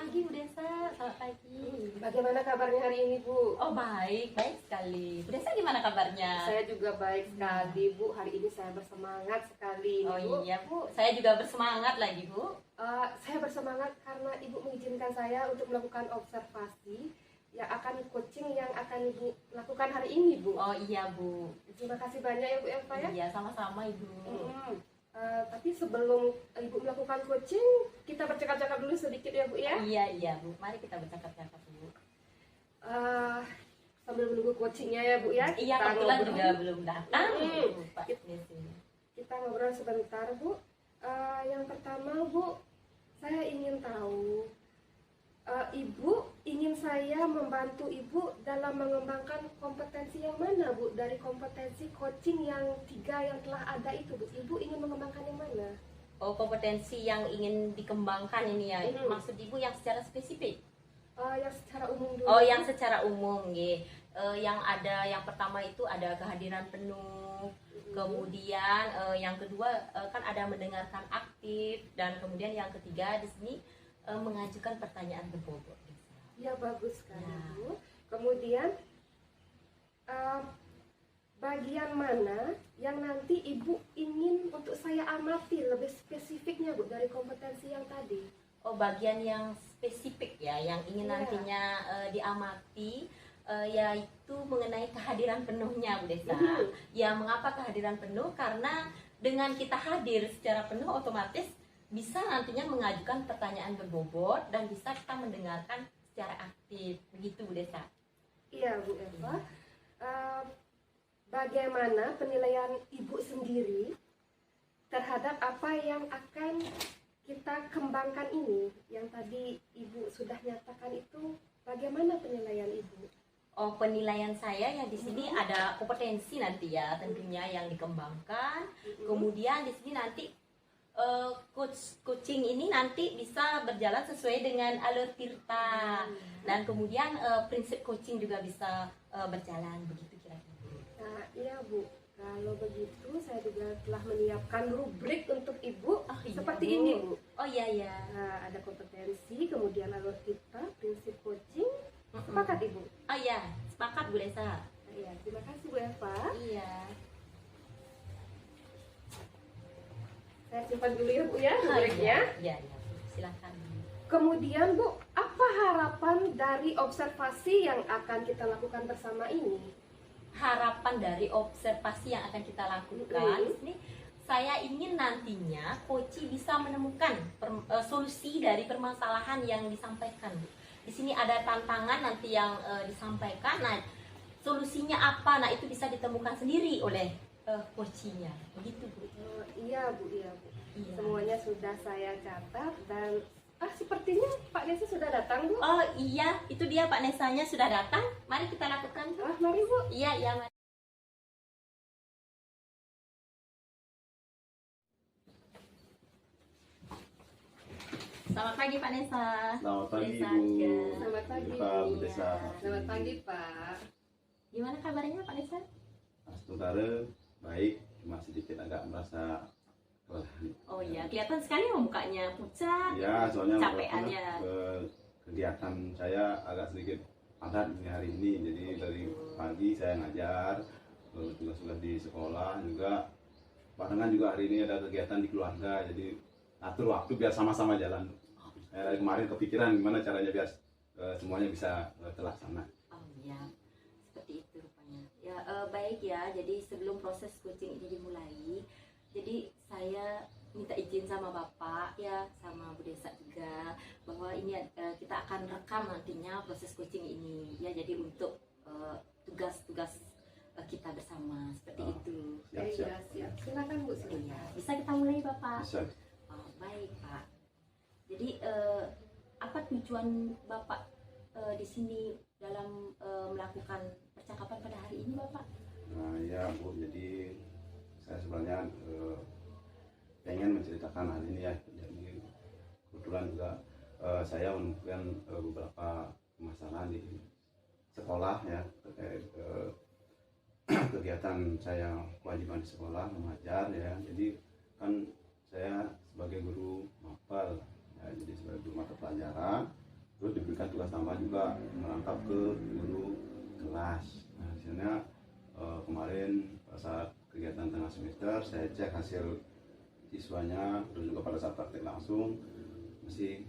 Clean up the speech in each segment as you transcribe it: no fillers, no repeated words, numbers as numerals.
pagi Bu Desa, selamat pagi. Bagaimana kabarnya hari ini, Bu? Oh baik, baik sekali. Bu Desa gimana kabarnya? Saya juga baik sekali, Bu. Hari ini saya bersemangat sekali, Oh Bu. iya Bu, saya juga bersemangat lagi Bu. Saya bersemangat karena Ibu mengizinkan saya untuk melakukan observasi yang akan coaching yang akan Ibu lakukan hari ini, Bu. Oh iya Bu. Terima kasih banyak ya, Bu Elva ya. Iya sama-sama Ibu. Tapi sebelum Ibu melakukan coaching, kita bercakap-cakap dulu sedikit ya, Bu ya. Iya Bu, mari kita bercakap-cakap Bu. Sambil menunggu coachingnya ya, Bu ya. Iya Kita kebetulan ngobrol. juga belum datang Bu, Pak Desi. Kita ngobrol sebentar, Bu. Yang pertama, Bu, saya ingin tahu, Ibu ingin saya membantu Ibu dalam mengembangkan kompetensi yang mana, Bu? Dari kompetensi coaching yang 3 yang telah ada itu, Bu. Ibu ingin mengembangkan yang mana? Oh kompetensi yang ingin dikembangkan ini ya, maksud Ibu yang secara spesifik? Yang secara umum dulu. Oh yang secara umum nggih. Yang ada yang pertama itu ada kehadiran penuh. Kemudian yang kedua kan ada mendengarkan aktif, dan kemudian yang ketiga di sini mengajukan pertanyaan berbobot. Ya, bagus sekali, Ya. Bu. Kemudian bagian mana yang nanti Ibu ingin untuk saya amati lebih spesifiknya, Bu, dari kompetensi yang tadi? Oh bagian yang spesifik ya, yang ingin Ya. nantinya diamati, yaitu mengenai kehadiran penuhnya Bu Desa. Ya mengapa kehadiran penuh? Karena dengan kita hadir secara penuh otomatis bisa nantinya mengajukan pertanyaan berbobot dan bisa kita mendengarkan secara aktif, begitu Bu Desa. Iya, Bu Eva. Bagaimana penilaian Ibu sendiri terhadap apa yang akan kita kembangkan ini? Yang tadi Ibu sudah nyatakan itu, bagaimana penilaian Ibu? Oh penilaian saya ya di sini ada kompetensi nanti ya tentunya yang dikembangkan. Kemudian di sini nanti coaching ini nanti bisa berjalan sesuai dengan alur tirta, dan kemudian prinsip coaching juga bisa berjalan begitu kira-kira. Nah, iya, Bu. Kalau begitu saya juga telah menyiapkan rubrik untuk Ibu Iya, seperti Bu. ini, Bu. Oh iya ya. Nah, ada kompetensi, kemudian alur kita, prinsip coaching. Sepakat, Ibu? Oh iya, sepakat Bu Desa. Nah, iya, terima kasih, Bu Eva. Iya. Saya simpan dulu ya, Bu ya, Oh, rubriknya. iya, iya. Silakan. Kemudian, Bu, apa harapan dari observasi yang akan kita lakukan bersama ini? Harapan dari observasi yang akan kita lakukan di sini, saya ingin nantinya coach bisa menemukan solusi dari permasalahan yang disampaikan. Di sini ada tantangan nanti yang disampaikan. Nah, solusinya apa? Nah, itu bisa ditemukan sendiri oleh coachnya. Begitu, Bu. Iya, Bu, iya, Bu. Iya. Semuanya sudah saya catat dan sepertinya Pak Desi sudah datang, Bu. Oh iya, itu dia Pak Nesanya sudah datang. Mari kita lakukan. Mari, Bu. Iya, iya, mari. Selamat pagi Pak Nesa. Selamat pagi Desa Bu. juga. Selamat pagi. Pak Bu Desa. Selamat pagi, Pak. Gimana kabarnya Pak Nesa? Sementara baik, cuma sedikit agak merasa kelelahan. Oh iya, kelihatan sekali mukanya pucat. Ya, soalnya capeannya. kegiatan saya agak sedikit padat ini hari ini. Jadi dari pagi saya ngajar, tugas-tugas di sekolah juga. Barengan juga hari ini ada kegiatan di keluarga. Jadi atur waktu biar sama-sama jalan. Dari kemarin kepikiran gimana caranya biar semuanya bisa terlaksana. Oh iya, seperti itu rupanya. Ya baik ya. Jadi sebelum proses coaching ini dimulai, jadi saya minta izin sama Bapak ya, sama Bu Desa juga, bahwa ini kita akan rekam nantinya proses coaching ini ya. Jadi untuk tugas-tugas kita bersama seperti itu. Siap. Silakan, Bu. Iya, bisa kita mulai Bapak? Bisa. Oh, baik Pak. Jadi apa tujuan Bapak di sini dalam melakukan percakapan pada hari ini Bapak? Nah ya Bu, jadi saya sebenarnya pengen menceritakan hal ini ya. Jadi kebetulan juga saya menemukan beberapa masalah di sekolah ya, terkait kegiatan saya, kewajiban di sekolah mengajar ya. Jadi kan saya sebagai guru mapel ya, jadi sebagai guru mata pelajaran terus diberikan tugas tambahan juga merangkap ke guru kelas. Nah, hasilnya kemarin saat kegiatan tengah semester saya cek hasil siswanya, terus juga pada saat praktek langsung masih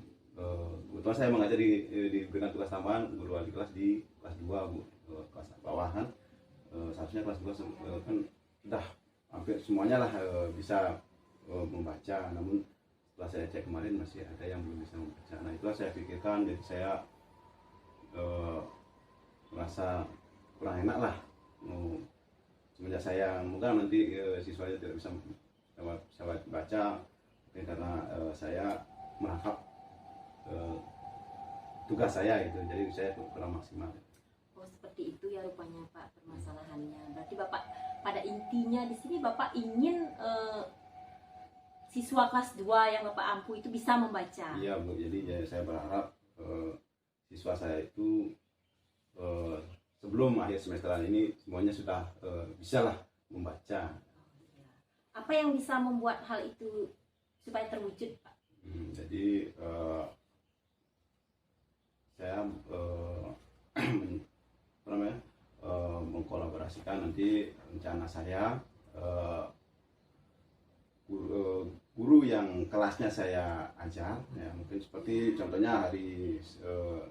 kebetulan saya mengajar diberikan tugas tambahan guru wali kelas di kelas 2 Bu, kelas bawahan. Seharusnya kelas 2 kan udah hampir semuanya lah bisa membaca, namun setelah saya cek kemarin masih ada yang belum bisa membaca. Nah itulah saya pikirkan, jadi saya merasa kurang enak lah semenjak saya moga nanti siswanya tidak bisa baca mungkin karena saya merangkap tugas saya gitu, jadi saya kurang maksimal. Oh seperti itu ya rupanya Pak permasalahannya. Berarti Bapak pada intinya di sini Bapak ingin siswa kelas 2 yang Bapak ampu itu bisa membaca. Iya Bu, jadi saya berharap siswa saya itu sebelum akhir semesteran ini semuanya sudah bisa lah membaca. Apa yang bisa membuat hal itu supaya terwujud Pak? Jadi saya mengkolaborasikan nanti rencana saya guru yang kelasnya saya ajar ya, mungkin seperti contohnya hari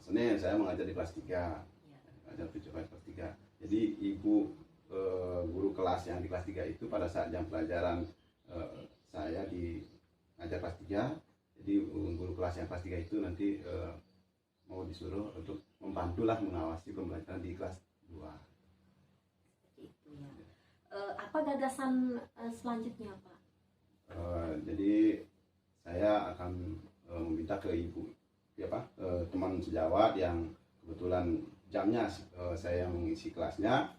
Senin saya mengajar di kelas 3, ajar kelas 3. Jadi ibu guru kelas yang di kelas 3 itu pada saat jam pelajaran saya di ajar kelas 3, jadi guru kelas yang kelas 3 itu nanti mau disuruh untuk membantulah mengawasi pembelajaran di kelas 2. Itu ya. Apa gagasan selanjutnya Pak? Jadi saya akan meminta ke ibu teman sejawat yang kebetulan jamnya saya yang mengisi kelasnya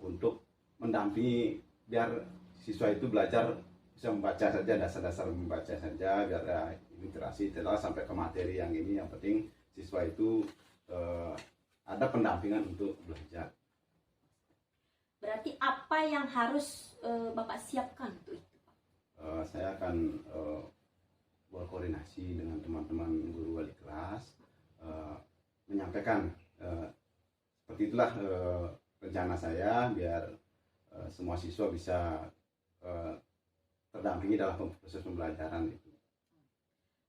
untuk mendampingi biar siswa itu belajar bisa membaca saja, dasar-dasar membaca saja, biar literasi tidak sampai ke materi yang ini. Yang penting siswa itu ada pendampingan untuk belajar. Berarti apa yang harus Bapak siapkan untuk itu Pak? Saya akan berkoordinasi dengan teman-teman guru wali kelas, menyampaikan seperti itulah rencana saya biar semua siswa bisa terdampingi dalam proses pembelajaran itu.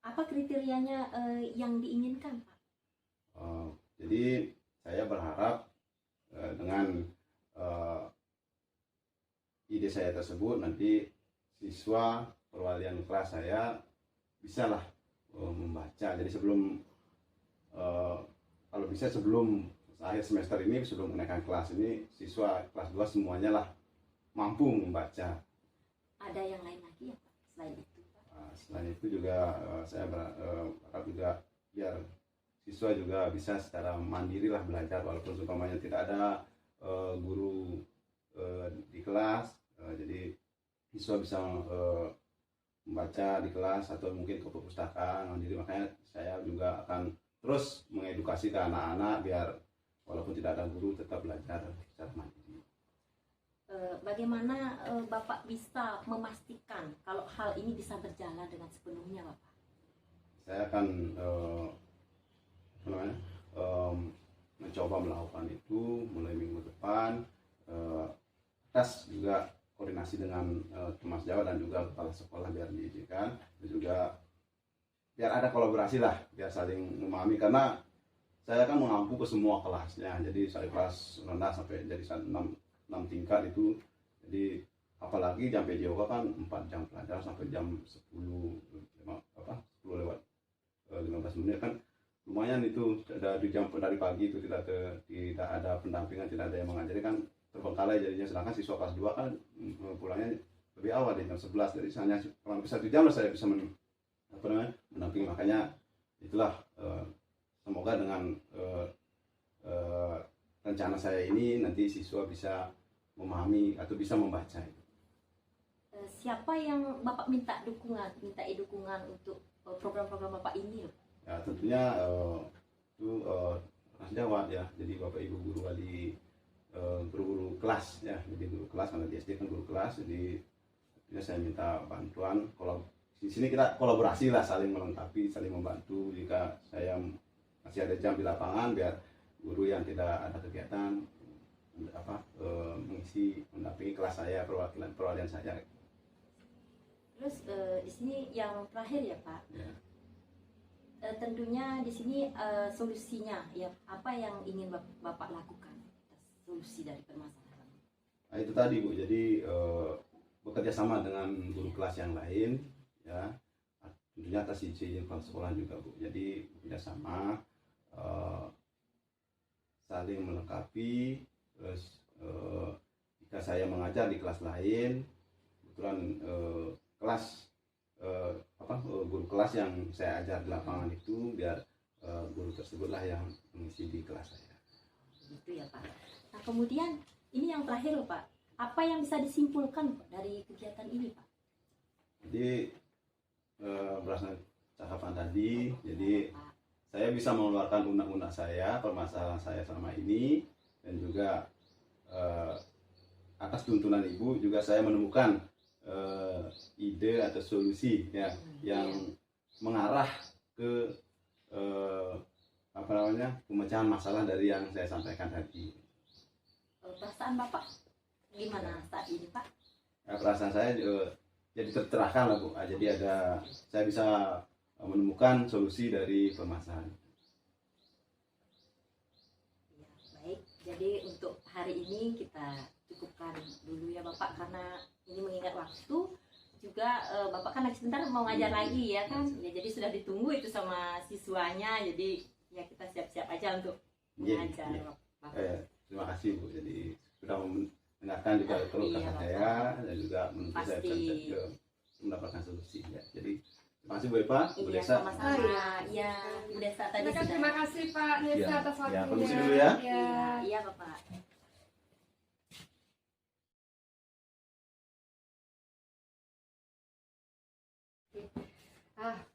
Apa kriterianya yang diinginkan Pak? Jadi saya berharap dengan ide saya tersebut nanti siswa perwalian kelas saya bisalah membaca. Jadi sebelum kalau bisa sebelum akhir semester ini, sebelum menaikkan kelas ini, siswa kelas 2 semuanya lah mampu membaca. Ada yang lain lagi ya Pak selain itu Pak? Selain itu juga saya berharap juga biar siswa juga bisa secara mandiri lah belajar, walaupun seumpamanya tidak ada guru di kelas, jadi siswa bisa membaca di kelas atau mungkin ke perpustakaan mandiri. Makanya saya juga akan terus mengedukasi ke anak-anak biar walaupun tidak ada guru tetap belajar secara mandiri. Bagaimana Bapak bisa memastikan kalau hal ini bisa berjalan dengan sepenuhnya Bapak? Saya akan mencoba melakukan itu mulai minggu depan, atas juga koordinasi dengan teman sejawat dan juga kepala sekolah biar diizinkan, dan juga biar ada kolaborasi lah, biar saling memahami, karena saya kan mengampu ke semua kelasnya, jadi saya kelas rendah sampai jadi 6 tingkat itu. Jadi apalagi jam PJOK kan 4 jam pelajaran sampai jam 10 lewat 15 menit kan lumayan itu. Dari pagi itu tidak ada pendampingan, tidak ada yang mengajari kan terbengkalai jadinya. Sedangkan siswa kelas 2 kan pulangnya lebih awal di jam 11, jadi hanya kurang 1 jam lah saya bisa mendampingi. Makanya itulah semoga dengan rencana saya ini nanti siswa bisa memahami atau bisa membaca. Siapa yang Bapak minta dukungan untuk program-program Bapak ini? Ya tentunya itu sejawat ya, jadi Bapak Ibu guru wali, guru kelas ya, jadi guru kelas karena di SD kan guru kelas, jadi saya minta bantuan. Kalau di sini kita kolaborasi lah, saling melengkapi, saling membantu. Jika saya masih ada jam di lapangan biar guru yang tidak ada kegiatan mengisi mendampingi kelas saya, perwakilan saya. Terus di sini yang terakhir ya Pak, Ya. Tentunya di sini solusinya ya apa yang ingin Bapak lakukan, solusi dari permasalahan. Nah, itu tadi Bu, jadi bekerja sama dengan guru kelas yang lain, ya tentunya atas izin kepala sekolah juga Bu. Jadi bekerja sama, saling melengkapi. Terus jika saya mengajar di kelas lain, kebetulan guru kelas yang saya ajar di lapangan itu biar guru tersebutlah yang mengisi di kelas saya. Gitu ya Pak. Nah kemudian ini yang terakhir loh Pak, apa yang bisa disimpulkan Pak, dari kegiatan ini Pak? Jadi berdasarkan cakapan tadi, jadi saya bisa mengeluarkan unek-unek saya, permasalahan saya selama ini, dan juga atas tuntunan Ibu juga saya menemukan ide atau solusi ya yang mengarah ke pemecahan masalah dari yang saya sampaikan tadi. Perasaan Bapak gimana saat ini Pak? Ya, perasaan saya jadi tercerahkan lah Bu. Jadi saya bisa menemukan solusi dari permasalahan. Ya, baik, jadi untuk hari ini kita cukupkan dulu ya Bapak, karena ini mengingat waktu juga Bapak kan sebentar mau ngajar lagi ya kan ya, jadi sudah ditunggu itu sama siswanya, jadi ya kita siap-siap aja untuk mengajar Bapak. Terima kasih Bu, jadi sudah mendengarkan juga keluh kesah saya dan juga menurut saya bisa mendapatkan solusi ya. Jadi terima kasih Bu Eva, Bu Iya, Desa. sama-sama. Ya, Bu Desa tadi sudah. Terima kasih Pak Nesa Ya, atas waktunya. permisi dulu ya. Iya Bapak.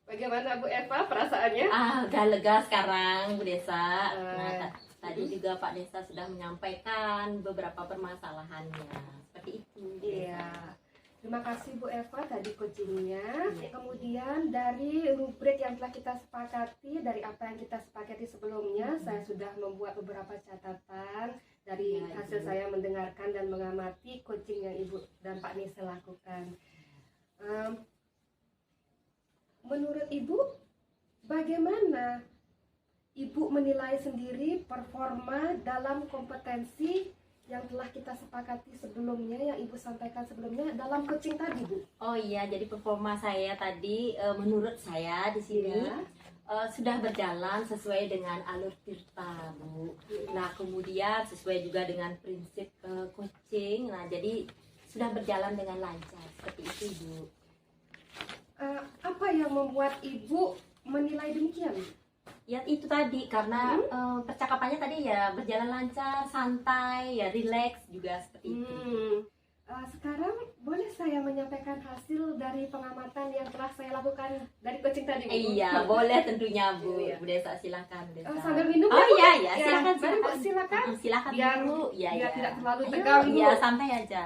Bagaimana Bu Eva perasaannya? Udah lega sekarang Bu Desa. Nah, Eh. tadi juga Pak Desa sudah menyampaikan beberapa permasalahannya. Seperti itu. Bu Desa. Iya. Terima kasih Bu Eva tadi coachingnya. Iya. Kemudian dari rubrik yang telah kita sepakati, dari apa yang kita sepakati sebelumnya, saya sudah membuat beberapa catatan dari Iya, hasil Ibu. saya mendengarkan dan mengamati coaching yang Ibu dan Pak Nisa lakukan. Menurut Ibu, bagaimana Ibu menilai sendiri performa dalam kompetensi yang telah kita sepakati sebelumnya, yang Ibu sampaikan sebelumnya dalam coaching tadi, Bu? Oh iya, jadi performa saya tadi menurut saya di sini Iya. sudah berjalan sesuai dengan alur Tirta, Bu. Nah, kemudian sesuai juga dengan prinsip coaching. Nah, jadi sudah berjalan dengan lancar seperti itu, Bu. Apa yang membuat Ibu menilai demikian? Ya itu tadi karena percakapannya tadi ya berjalan lancar, santai, ya rileks juga seperti itu. Sekarang boleh saya menyampaikan hasil dari pengamatan yang telah saya lakukan dari coaching tadi, Bu? Iya, boleh tentunya Bu. Iya. Bu Desa silakan, Bu Desa. Sambil minum Oh ya, Bu? iya, ya, Ya, silakan, mari, Bu, silakan. silakan. Silakan Biar- Bu. Ya, biar ya. tidak terlalu Ayo, tegang, Bu. Ya, santai aja.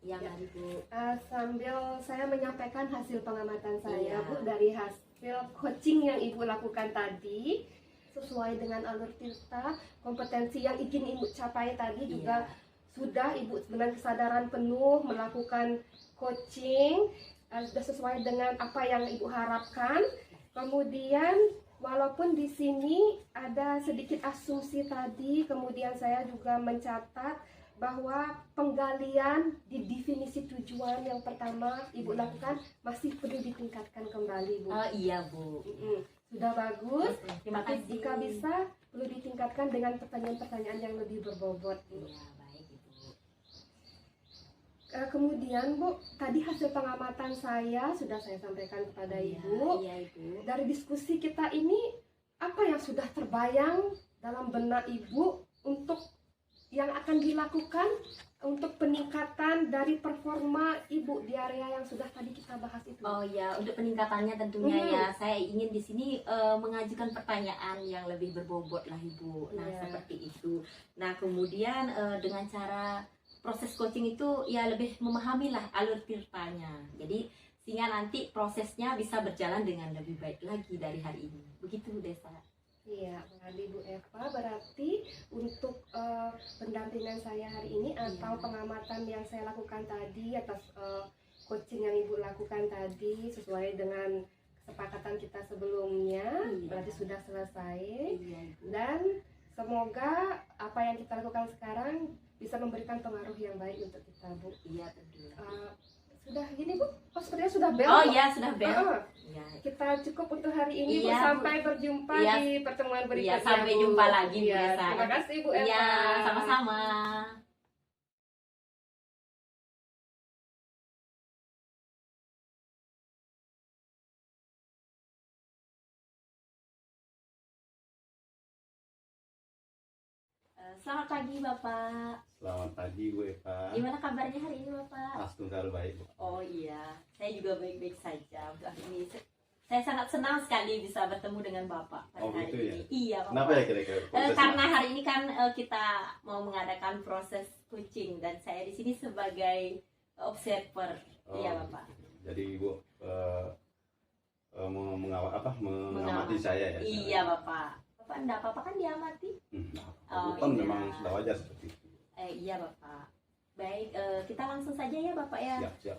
Ya, mari Bu. Sambil saya menyampaikan hasil pengamatan saya, Iya. Bu, dari hasil coaching yang Ibu lakukan tadi, sesuai dengan alur Tirta, kompetensi yang ingin Ibu capai tadi juga sudah Ibu dengan kesadaran penuh melakukan coaching, sudah sesuai dengan apa yang Ibu harapkan. Kemudian walaupun di sini ada sedikit asumsi tadi, kemudian saya juga mencatat bahwa penggalian di definisi tujuan yang pertama Ibu lakukan masih perlu ditingkatkan kembali, Bu. Oh iya Bu. Sudah bagus, Terima tapi kasih. jika bisa perlu ditingkatkan dengan pertanyaan-pertanyaan yang lebih berbobot, Bu. Iya, baik Ibu. Kemudian, Bu, tadi hasil pengamatan saya sudah saya sampaikan kepada Ibu. Iya, Ibu. Dari diskusi kita ini, apa yang sudah terbayang dalam benak Ibu untuk yang akan dilakukan untuk peningkatan dari performa Ibu di area yang sudah tadi kita bahas itu? Oh ya, untuk peningkatannya tentunya ya, saya ingin di sini mengajukan pertanyaan yang lebih berbobot lah Ibu. Nah, Iya. seperti itu. Nah, kemudian dengan cara proses coaching itu ya lebih memahami lah alur tirtanya. Jadi sehingga nanti prosesnya bisa berjalan dengan lebih baik lagi dari hari ini. Begitu Bu Desa. Iya, berarti Bu Eva, berarti untuk pendampingan saya hari ini atau pengamatan yang saya lakukan tadi atas coaching yang Ibu lakukan tadi sesuai dengan kesepakatan kita sebelumnya, berarti sudah selesai. Dan semoga apa yang kita lakukan sekarang bisa memberikan pengaruh yang baik untuk kita, Bu. Iya, tentunya. Sudah gini Bu? Oh sepertinya sudah bel. Oh iya, sudah bel. Iya. Kita cukup untuk hari ini Bu. Iya, Bu. Sampai berjumpa Iya. di pertemuan Iya, berikutnya. sampai Bu. jumpa lagi Bu Iya, Desa. terima kasih Bu Eva. Iya, sama-sama. Selamat pagi Bapak. Selamat pagi Bu Eva. Gimana kabarnya hari ini Bapak? Tunggal baik Bu. Oh iya, saya juga baik-baik saja. Untuk hari ini saya sangat senang sekali bisa bertemu dengan Bapak pada Oh, hari gitu ya? ini. Iya Bapak. Kenapa ya kira-kira? Karena hari ini kan kita mau mengadakan proses coaching dan saya di sini sebagai observer. Iya Bapak. Jadi Ibu mengamati saya ya. Iya Bapak. Bapak enggak apa-apa kan diamati? Oh, kan iya. memang sudah wajar seperti itu. Iya Bapak. Baik, kita langsung saja ya Bapak ya. Siap.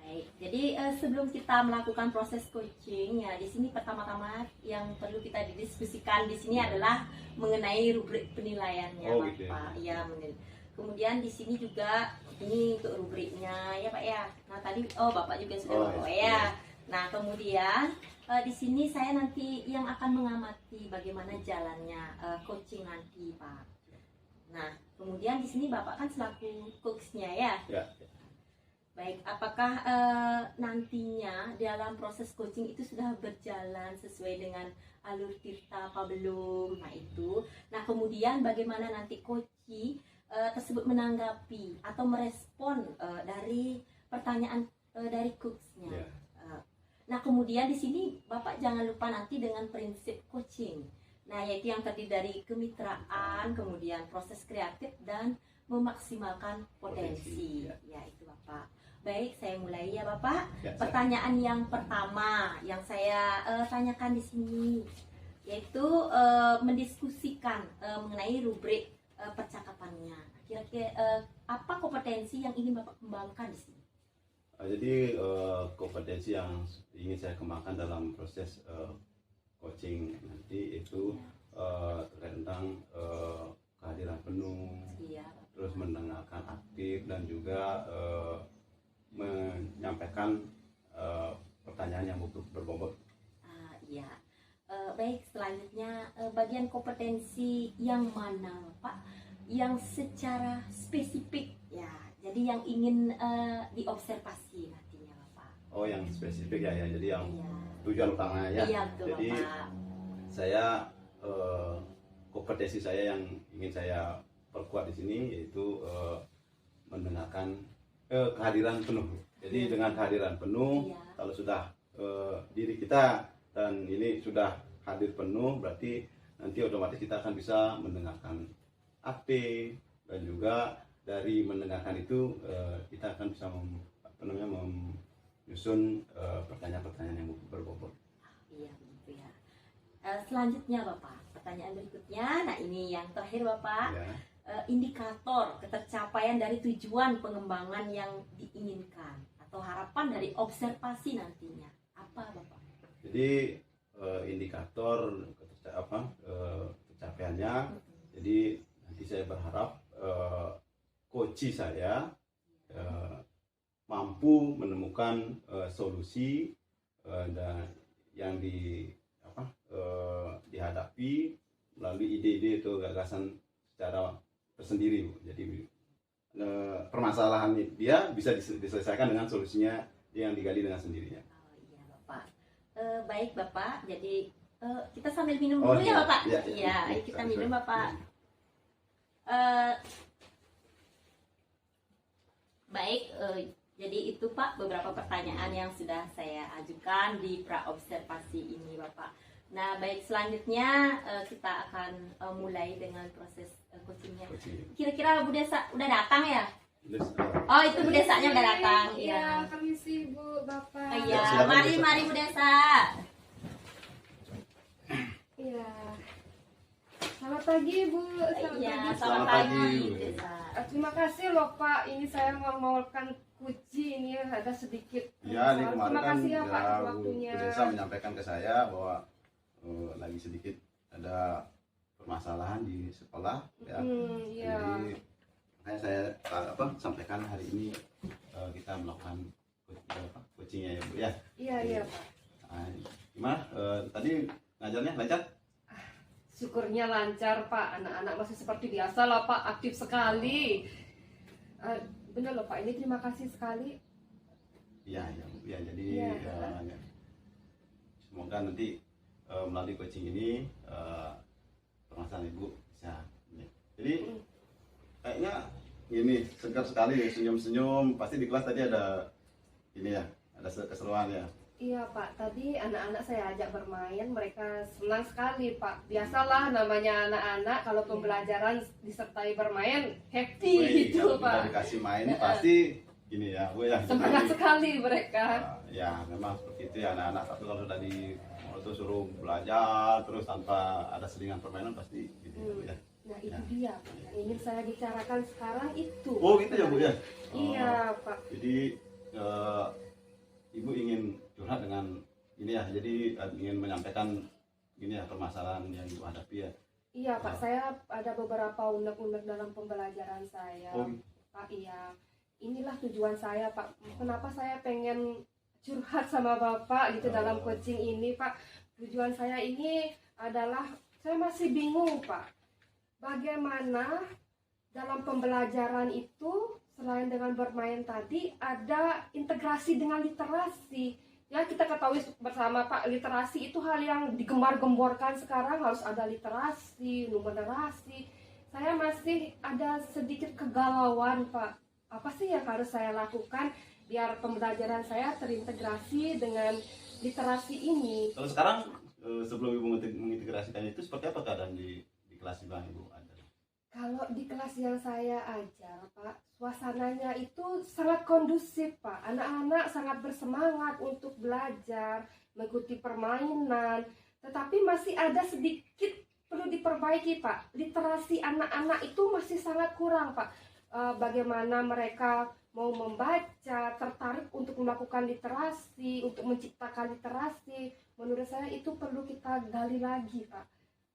Baik, jadi sebelum kita melakukan proses coaching ya, di sini pertama-tama yang perlu kita didiskusikan di sini adalah mengenai rubrik penilaiannya, Oh, Bapak. gitu ya. Iya, kemudian di sini juga ini untuk rubriknya ya Pak ya. Nah tadi Bapak juga sudah bawa ya. Nah kemudian di sini saya nanti yang akan mengamati bagaimana jalannya coaching nanti Pak. Nah kemudian di sini Bapak kan selaku coachnya ya. Ya. Baik, apakah nantinya dalam proses coaching itu sudah berjalan sesuai dengan alur Tirta apa belum? Nah itu. Nah kemudian bagaimana nanti coaching tersebut menanggapi atau merespon dari pertanyaan dari coachnya. Ya. Nah kemudian di sini Bapak jangan lupa nanti dengan prinsip coaching. Nah yaitu yang terdiri dari kemitraan, kemudian proses kreatif dan memaksimalkan potensi. Ya itu Bapak. Baik, saya mulai ya Bapak. Ya, Pertanyaan yang pertama yang saya tanyakan di sini yaitu mendiskusikan mengenai rubrik percakapannya. Kira-kira apa kompetensi yang ingin Bapak kembangkan di sini? Jadi kompetensi yang ingin saya kembangkan dalam proses coaching nanti itu terkait tentang kehadiran penuh, terus mendengarkan aktif dan juga menyampaikan pertanyaan yang berbobot. Iya. Baik, selanjutnya bagian kompetensi yang mana Pak? Yang secara spesifik ya. Jadi yang ingin diobservasi nantinya Bapak. Oh, yang spesifik ya. Jadi yang Iya. tujuan utamanya ya. Iya, betul, Jadi Bapak. saya kompetensi saya yang ingin saya perkuat di sini yaitu mendengarkan kehadiran penuh. Jadi dengan kehadiran penuh, kalau sudah diri kita dan ini sudah hadir penuh, berarti nanti otomatis kita akan bisa mendengarkan aktif dan juga dari mendengarkan itu kita akan bisa menyusun pertanyaan-pertanyaan yang berbobot. Iya begitu ya. Selanjutnya Bapak, pertanyaan berikutnya. Nah ini yang terakhir Bapak. Ya. Indikator ketercapaian dari tujuan pengembangan yang diinginkan atau harapan dari observasi nantinya apa Bapak? Jadi indikator ketercapaiannya, jadi nanti saya berharap coach saya mampu menemukan solusi dan yang dihadapi melalui ide-ide atau gagasan secara tersendiri, Bu. Jadi permasalahan dia bisa diselesaikan dengan solusinya yang digali dengan sendirinya. Oh iya Bapak. Baik Bapak. Jadi kita sambil minum dulu ya Bapak. Iya, ayo kita minum Bapak. Baik. Jadi itu Pak beberapa pertanyaan yang sudah saya ajukan di pra-observasi ini Bapak. Nah baik, selanjutnya kita akan mulai dengan proses coachingnya. Kira-kira Bu Desa udah datang ya? Terus, Oh, itu Bu Desanya udah datang. Iya, Iya. permisi Bu, Bapak. Iya, Silakan, mari Bu Desa. mari Bu Desa. Iya. Selamat pagi Bu. Selamat Iya, pagi. selamat pagi, pagi Bu. Bu Desa. Terima kasih loh Pak. Ini saya mau makan kuci ini ada sedikit. ya ini kemarin Terima kan kasih ya Pak ya, atas Bu waktunya. Desa menyampaikan ke saya bahwa lagi sedikit ada permasalahan di sekolah ya. Iya. Jadi makanya saya sampaikan hari ini kita melakukan coachingnya ya Bu ya. Iya, iya Pak. Nah, gimana tadi ngajarnya lancar? Syukurnya lancar Pak. Anak-anak masih seperti biasa lah Pak, aktif sekali. Benar loh Pak, ini terima kasih sekali. Iya ya Bu ya. Jadi Iya. ya, semoga nanti melalui coaching ini permasalahan Ibu bisa. Jadi kayaknya ini segar sekali senyum-senyum. Pasti di kelas tadi ada ini ya, ada keseruan ya. Iya Pak, tadi anak-anak saya ajak bermain, mereka senang sekali Pak. Biasalah namanya anak-anak kalau pembelajaran disertai bermain, happy Wih, gitu kalau Pak. udah dikasih main pasti gini ya Bu ya. Semangat Jadi, sekali mereka. ya memang seperti itu ya anak-anak, tapi kalau sudah suruh belajar terus tanpa ada selingan permainan pasti gitu ya Bu ya. Nah itu dia Pak, yang ingin saya bicarakan sekarang itu. Oh gitu ya Bu ya. Iya Pak. Jadi Ibu ingin curhat dengan ini ya, jadi ingin menyampaikan ini ya permasalahan yang Ibu hadapi ya. Iya Pak, saya ada beberapa unek-unek dalam pembelajaran saya. Oh, Pak, iya. Inilah tujuan saya Pak. Kenapa saya pengen curhat sama Bapak gitu dalam coaching ini Pak. Tujuan saya ini adalah saya masih bingung Pak. Bagaimana dalam pembelajaran itu selain dengan bermain tadi ada integrasi dengan literasi. Ya kita ketahui bersama Pak, literasi itu hal yang digembar-gemborkan sekarang, harus ada literasi, numerasi. Saya masih ada sedikit kegalauan Pak. Apa sih yang harus saya lakukan biar pembelajaran saya terintegrasi dengan literasi ini? kalau sekarang sebelum Ibu mengintegrasikan itu seperti apa keadaan di kelas Ibu ada? Kalau di kelas yang saya ajar, Pak, suasananya itu sangat kondusif, Pak. Anak-anak sangat bersemangat untuk belajar, mengikuti permainan, tetapi masih ada sedikit perlu diperbaiki, Pak. Literasi anak-anak itu masih sangat kurang, Pak. Bagaimana mereka mau membaca, tertarik untuk melakukan literasi, untuk menciptakan literasi, menurut saya itu perlu kita gali lagi, Pak.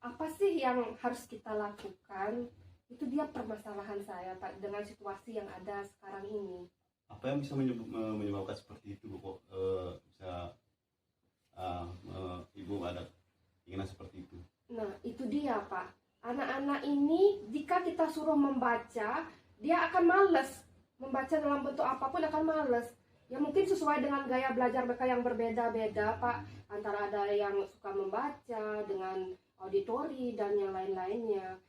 Apa sih yang harus kita lakukan? Itu dia permasalahan saya Pak dengan situasi yang ada sekarang ini. Apa yang bisa menyebabkan seperti itu Bu? Kok bisa Ibu ada keinginan seperti itu? Nah itu dia Pak. Anak-anak ini jika kita suruh membaca, dia akan males. Membaca dalam bentuk apapun akan males. Ya mungkin sesuai dengan gaya belajar mereka yang berbeda-beda Pak. Antara ada yang suka membaca dengan auditori dan yang lain-lainnya.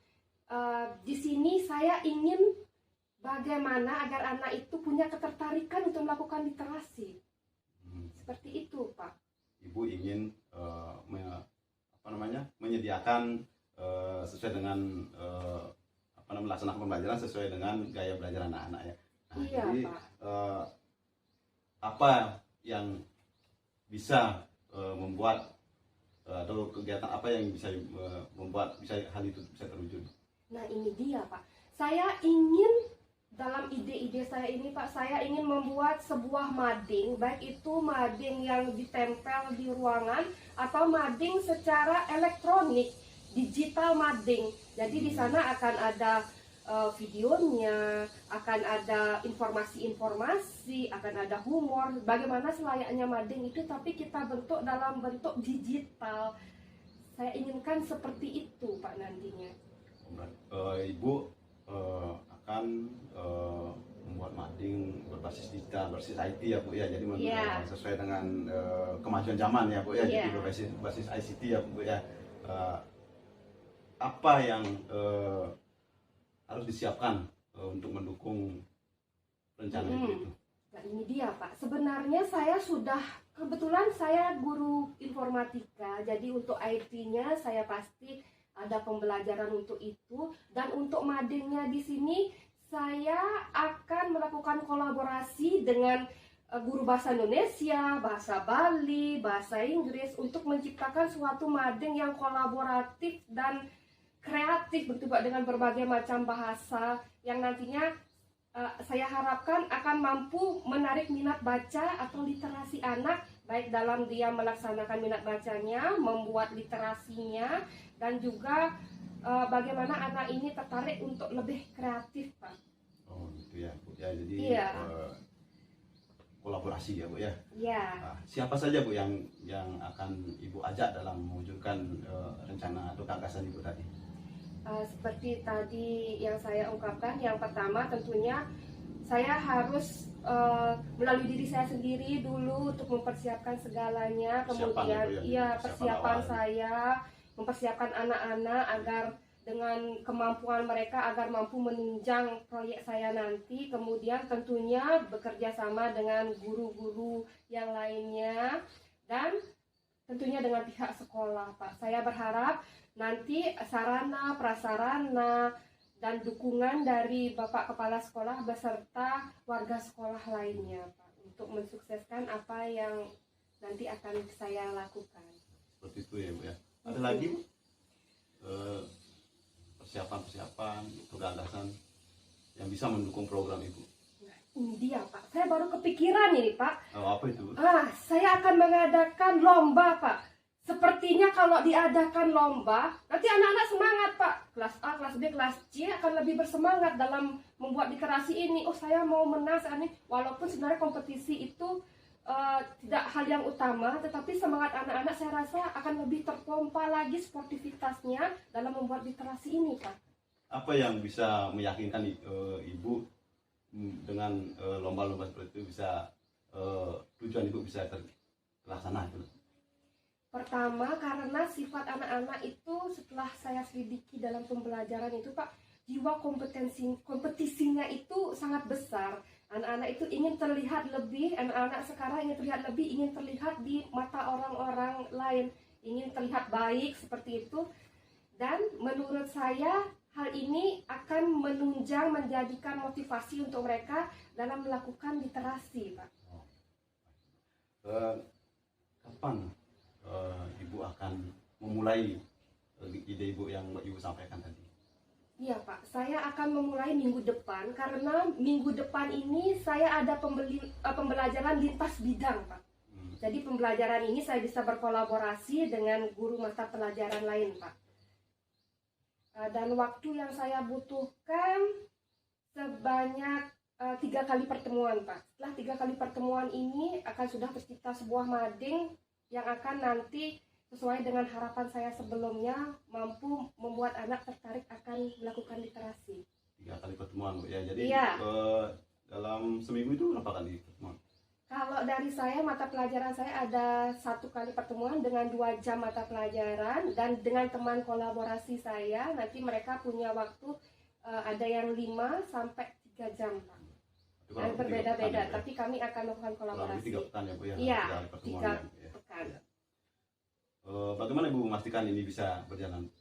Di sini saya ingin bagaimana agar anak itu punya ketertarikan untuk melakukan literasi. Seperti itu, Pak. Ibu ingin menyediakan sesuai dengan melaksanakan pembelajaran sesuai dengan gaya belajar anak-anak ya. Nah, Iya, jadi Pak. apa yang bisa membuat atau kegiatan apa yang bisa membuat hal itu bisa terwujud? Nah ini dia Pak, saya ingin dalam ide-ide saya ini Pak, saya ingin membuat sebuah mading, baik itu mading yang ditempel di ruangan atau mading secara elektronik, digital mading. Jadi di sana akan ada videonya, akan ada informasi-informasi, akan ada humor, bagaimana selayaknya mading itu tapi kita bentuk dalam bentuk digital. Saya inginkan seperti itu Pak nantinya. Ibu akan membuat mading berbasis digital, berbasis IT ya Bu ya, jadi sesuai dengan kemajuan zaman ya Bu ya, jadi berbasis ICT ya Bu ya. Apa yang harus disiapkan untuk mendukung rencana itu? Nah ini dia Pak, sebenarnya kebetulan saya guru informatika, jadi untuk IT-nya saya pasti ada pembelajaran untuk itu, dan untuk madingnya di sini saya akan melakukan kolaborasi dengan guru bahasa Indonesia, bahasa Bali, bahasa Inggris untuk menciptakan suatu mading yang kolaboratif dan kreatif begitu Pak, dengan berbagai macam bahasa yang nantinya saya harapkan akan mampu menarik minat baca atau literasi anak, baik dalam dia melaksanakan minat bacanya, membuat literasinya, dan juga bagaimana anak ini tertarik untuk lebih kreatif, Pak. Oh gitu ya Bu ya, jadi Iya. Kolaborasi ya Bu ya. Ya, Nah, siapa saja Bu yang akan Ibu ajak dalam mewujudkan rencana atau gagasan Ibu tadi? seperti tadi yang saya ungkapkan, yang pertama tentunya saya harus melalui diri saya sendiri dulu untuk mempersiapkan segalanya, kemudian Persiapan itu iya persiapan persiapan awal. saya, mempersiapkan anak-anak agar dengan kemampuan mereka agar mampu menunjang proyek saya nanti, kemudian tentunya bekerja sama dengan guru-guru yang lainnya dan tentunya dengan pihak sekolah, Pak. Saya berharap nanti sarana, prasarana, dan dukungan dari Bapak Kepala Sekolah beserta warga sekolah lainnya, Pak, untuk mensukseskan apa yang nanti akan saya lakukan. Seperti itu ya Bu ya. Ada lagi Bu? Persiapan atau gagasan yang bisa mendukung program Ibu? Ini dia, Pak. Saya baru kepikiran ini, Pak. Oh, apa itu? Saya akan mengadakan lomba, Pak. Sepertinya kalau diadakan lomba, nanti anak-anak semangat, Pak. Kelas A, kelas B, kelas C akan lebih bersemangat dalam membuat literasi ini. Oh, saya mau menang saat ini. Walaupun sebenarnya kompetisi itu tidak hal yang utama, tetapi semangat anak-anak saya rasa akan lebih terpompa lagi sportivitasnya dalam membuat literasi ini, Pak. Apa yang bisa meyakinkan Ibu dengan lomba-lomba seperti itu bisa tujuan Ibu bisa terlaksana itu? Pertama, karena sifat anak-anak itu setelah saya selidiki dalam pembelajaran itu, Pak, jiwa kompetisinya itu sangat besar. Anak-anak itu ingin terlihat lebih, anak-anak sekarang ingin terlihat lebih, ingin terlihat di mata orang-orang lain, ingin terlihat baik seperti itu. Dan menurut saya hal ini akan menunjang, menjadikan motivasi untuk mereka dalam melakukan literasi, Pak. Kapan Ibu akan memulai ide Ibu yang Ibu sampaikan tadi? Iya, Pak, saya akan memulai minggu depan karena minggu depan ini saya ada pembelajaran lintas bidang, Pak. Jadi pembelajaran ini saya bisa berkolaborasi dengan guru mata pelajaran lain, Pak. Dan waktu yang saya butuhkan sebanyak 3 kali pertemuan, Pak. Setelah 3 kali pertemuan ini akan sudah tercipta sebuah mading yang akan nanti sesuai dengan harapan saya sebelumnya mampu membuat anak tertarik akan melakukan literasi. 3 kali pertemuan Bu ya. Jadi Iya. dalam seminggu itu berapa kali pertemuan? Kalau dari saya mata pelajaran saya ada 1 kali pertemuan dengan 2 jam mata pelajaran, dan dengan teman kolaborasi saya nanti mereka punya waktu ada yang 5 sampai 3 jam, Pak. Dan berbeda-beda, tapi kami akan melakukan kolaborasi. 3 pekan ya Bu ya? Iya, 3 kali pertemuan 3 ya. pekan. Bagaimana Ibu memastikan ini bisa berjalan?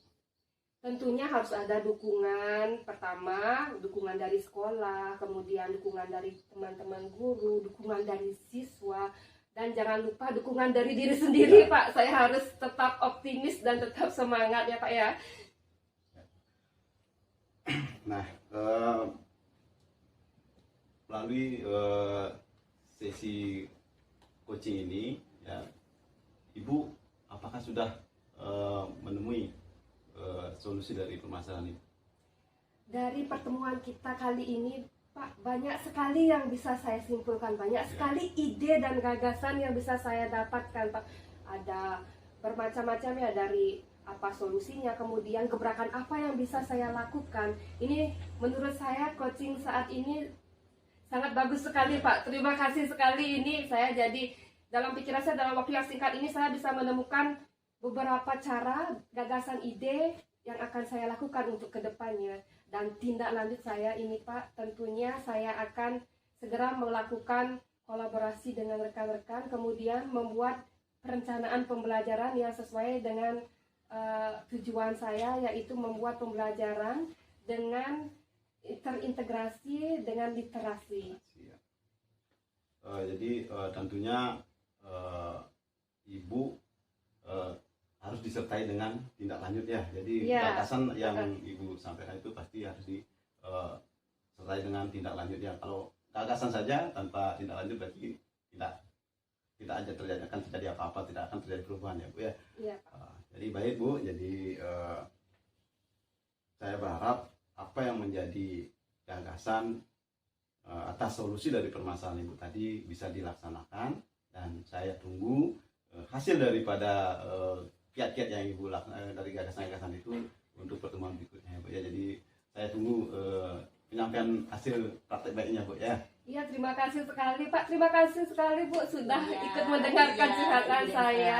Tentunya harus ada dukungan, pertama dukungan dari sekolah, kemudian dukungan dari teman-teman guru, dukungan dari siswa, dan jangan lupa dukungan dari diri sendiri, Pak. Saya harus tetap optimis dan tetap semangat ya, Pak ya. Nah, melalui sesi coaching ini ya, Ibu apakah sudah menemui solusi dari permasalahan ini? Dari pertemuan kita kali ini, Pak, banyak sekali yang bisa saya simpulkan, banyak sekali ide dan gagasan yang bisa saya dapatkan, Pak. Ada bermacam-macam ya, dari apa solusinya, kemudian gebrakan apa yang bisa saya lakukan. Ini menurut saya coaching saat ini sangat bagus sekali, Pak. Terima kasih sekali, ini saya jadi dalam pikiran saya dalam waktu yang singkat ini saya bisa menemukan beberapa cara, gagasan, ide yang akan saya lakukan untuk kedepannya. Dan tindak lanjut saya ini, Pak, tentunya saya akan segera melakukan kolaborasi dengan rekan-rekan, kemudian membuat perencanaan pembelajaran yang sesuai dengan tujuan saya, yaitu membuat pembelajaran dengan terintegrasi dengan literasi. Siap. Jadi tentunya Ibu harus disertai dengan tindak lanjut ya. Jadi Iya. gagasan yang Ibu sampaikan itu pasti harus disertai dengan tindak lanjut ya. Kalau gagasan saja tanpa tindak lanjut berarti tidak aja terjadi, akan terjadi apa-apa, tidak akan terjadi perubahan ya Bu ya. Iya. Jadi baik Bu, jadi saya berharap apa yang menjadi gagasan atas solusi dari permasalahan Ibu tadi bisa dilaksanakan, dan saya tunggu hasil daripada kiat-kiat yang Ibu lakukan dari gagasan-gagasan itu untuk pertemuan berikutnya Bu ya. Jadi saya tunggu penyampaian hasil praktek baiknya Bu ya. Iya, terima kasih sekali Pak. Terima kasih sekali Bu sudah Iya, ikut mendengarkan iya, curhatan Ibu Desa. saya,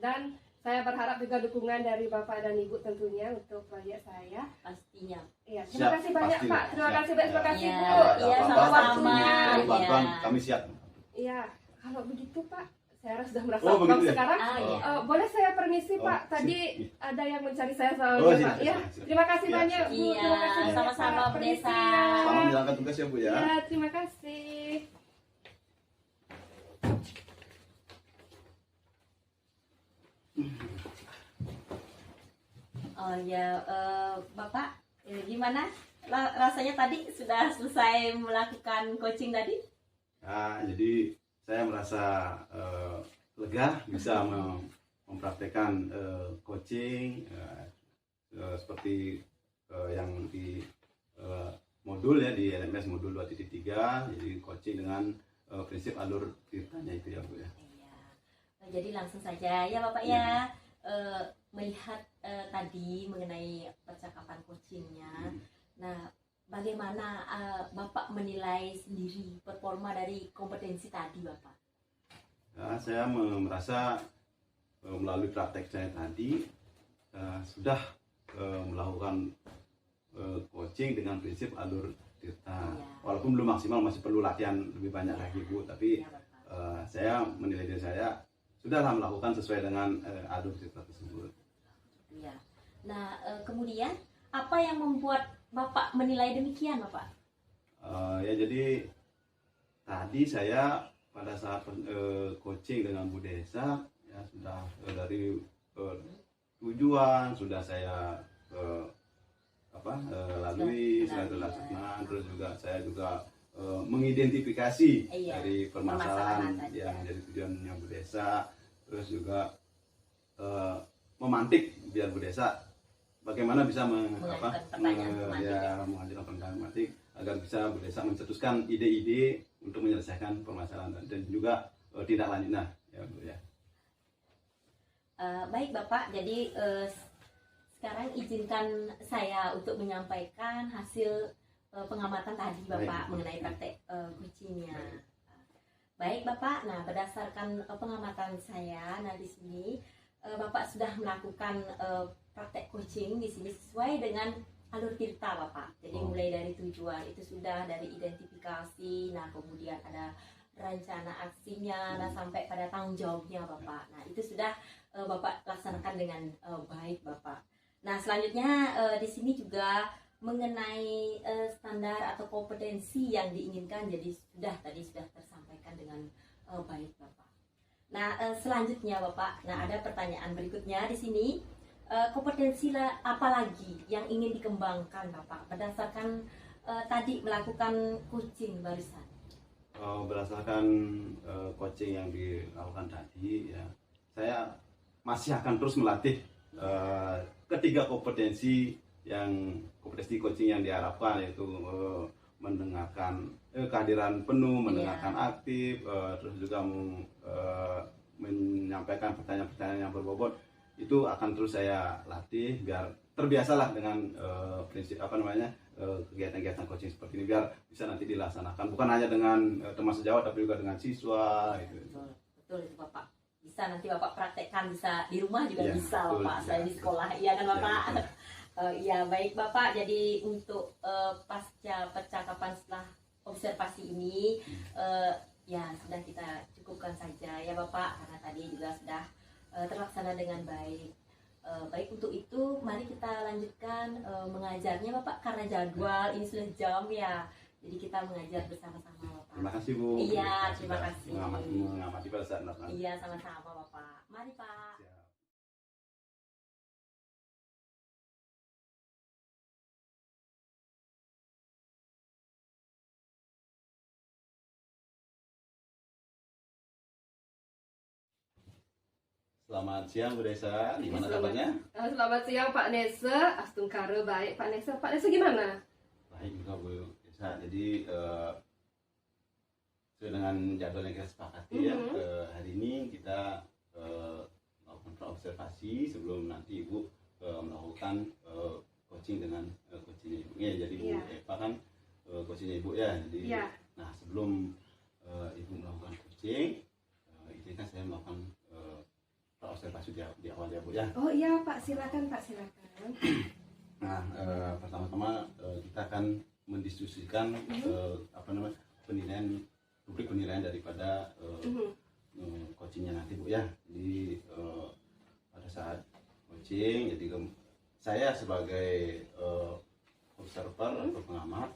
dan saya berharap juga dukungan dari Bapak dan Ibu tentunya untuk proyek saya. Pastinya. Iya, terima Siap, kasih banyak pasti, Pak. Bu. Terima Siap. kasih banyak. Terima Ya. kasih Iya, Bu. iya, sama-sama. Kalau bantuan Iya. kami siap. Iya, kalau begitu Pak, saya sudah merasa Oh, begitu plong ya? sekarang. Ah, iya. Boleh saya permisi Oh, Pak? Tadi sip. ada yang mencari saya soalnya Oh, Pak. siap, Ya, siap. terima kasih Iya, banyak siap. Bu. Iya, Terima kasih banyak, sama-sama, Pak. Bu Permisi Desa. ya. Selamat menjalankan tugas ya Bu ya. Ya, terima kasih. Oh ya, Bapak, gimana rasanya tadi sudah selesai melakukan coaching tadi? Nah, jadi saya merasa lega bisa mempraktekkan coaching seperti yang di modul ya, di LMS modul 2.3, jadi coaching dengan prinsip alur ceritanya itu ya Bu ya. Iya. Jadi langsung saja ya Bapak ya, melihat tadi mengenai percakapan coachingnya. Nah, bagaimana Bapak menilai sendiri performa dari kompetensi tadi Bapak? Nah, saya merasa melalui praktek saya tadi sudah melakukan coaching dengan prinsip alur cerita. Iya. Walaupun belum maksimal, masih perlu latihan lebih banyak lagi Bu, tapi Ya, Bapak. saya menilai diri saya sudahlah melakukan sesuai dengan alur cerita tersebut. Iya. Nah, kemudian apa yang membuat Bapak menilai demikian, Bapak? Ya jadi tadi saya pada saat coaching dengan Bu Desa ya sudah dari tujuan sudah saya lalui, sudah dilaksanakan, terus juga saya juga mengidentifikasi Iya, dari permasalahan permasalahan tadi, yang ya. menjadi tujuannya Bu Desa, terus juga memantik biar Bu Desa bagaimana bisa Mengajukan pertanyaan pemantik, ya. mengajukan pertanyaan pemantik agar bisa Bu Desa mencetuskan ide-ide untuk menyelesaikan permasalahan dan juga tindak lanjutnya ya Bu ya. Baik Bapak, jadi sekarang izinkan saya untuk menyampaikan hasil pengamatan tadi Bapak Baik. mengenai praktek coachingnya. Baik. Baik Bapak, nah berdasarkan pengamatan saya, nah di sini Bapak sudah melakukan praktek coaching di sini sesuai dengan alur tirta Bapak. Jadi Oh. mulai dari tujuan itu sudah dari identifikasi, nah kemudian ada rencana aksinya, nah sampai pada tanggung jawabnya Bapak. Nah itu sudah Bapak laksanakan dengan baik Bapak. Nah selanjutnya di sini juga mengenai standar atau kompetensi yang diinginkan, jadi sudah tersampaikan dengan baik Bapak. Nah selanjutnya Bapak, nah ada pertanyaan berikutnya di sini, kompetensi apa lagi yang ingin dikembangkan Bapak berdasarkan tadi melakukan coaching barusan? Berdasarkan coaching yang dilakukan tadi ya, saya masih akan terus melatih ketiga kompetensi coaching yang diharapkan, yaitu mendengarkan kehadiran penuh, mendengarkan aktif, terus juga menyampaikan pertanyaan-pertanyaan yang berbobot. Itu akan terus saya latih biar terbiasalah dengan prinsip kegiatan-kegiatan coaching seperti ini, biar bisa nanti dilaksanakan bukan hanya dengan teman sejawat tapi juga dengan siswa gitu. Betul itu Bapak. Bisa nanti Bapak praktekkan, bisa di rumah juga Ya, bisa betul, Bapak. ya. Saya di sekolah, iya kan Bapak? Ya, Ya baik Bapak. Jadi untuk pasca percakapan setelah observasi ini, ya sudah kita cukupkan saja ya Bapak, karena tadi juga sudah terlaksana dengan baik. Baik, untuk itu mari kita lanjutkan mengajar mengajarnya Bapak karena jadwal ini sudah jam ya. Jadi kita mengajar bersama-sama Bapak. Terima kasih Bu. Iya, terima Sudah kasih. mengamati pada saat anak-anak. Iya, sama-sama Bapak. Mari Pak. Siap. Selamat siang Bu Desa, gimana kabarnya? Selamat siang Pak Nese, Astungkara baik Pak Nese. Pak Nese gimana? Baik juga Bu Desa. Jadi sesuai dengan jadwal yang kita sepakati ya, hari ini kita melakukan observasi sebelum nanti Ibu melakukan coaching dengan coachingnya Ibu. Ya, jadi Bu Eva kan coachingnya Ibu ya. Jadi nah sebelum Ibu melakukan coaching, izinkan saya melakukan observasi di awal ya Bu ya. Oh iya Pak, silakan Pak, silakan. Nah, pertama-tama kita akan mendiskusikan penilaian rubrik penilaian daripada coachingnya nanti Bu ya. Jadi pada saat coaching, jadi saya sebagai observer atau pengamat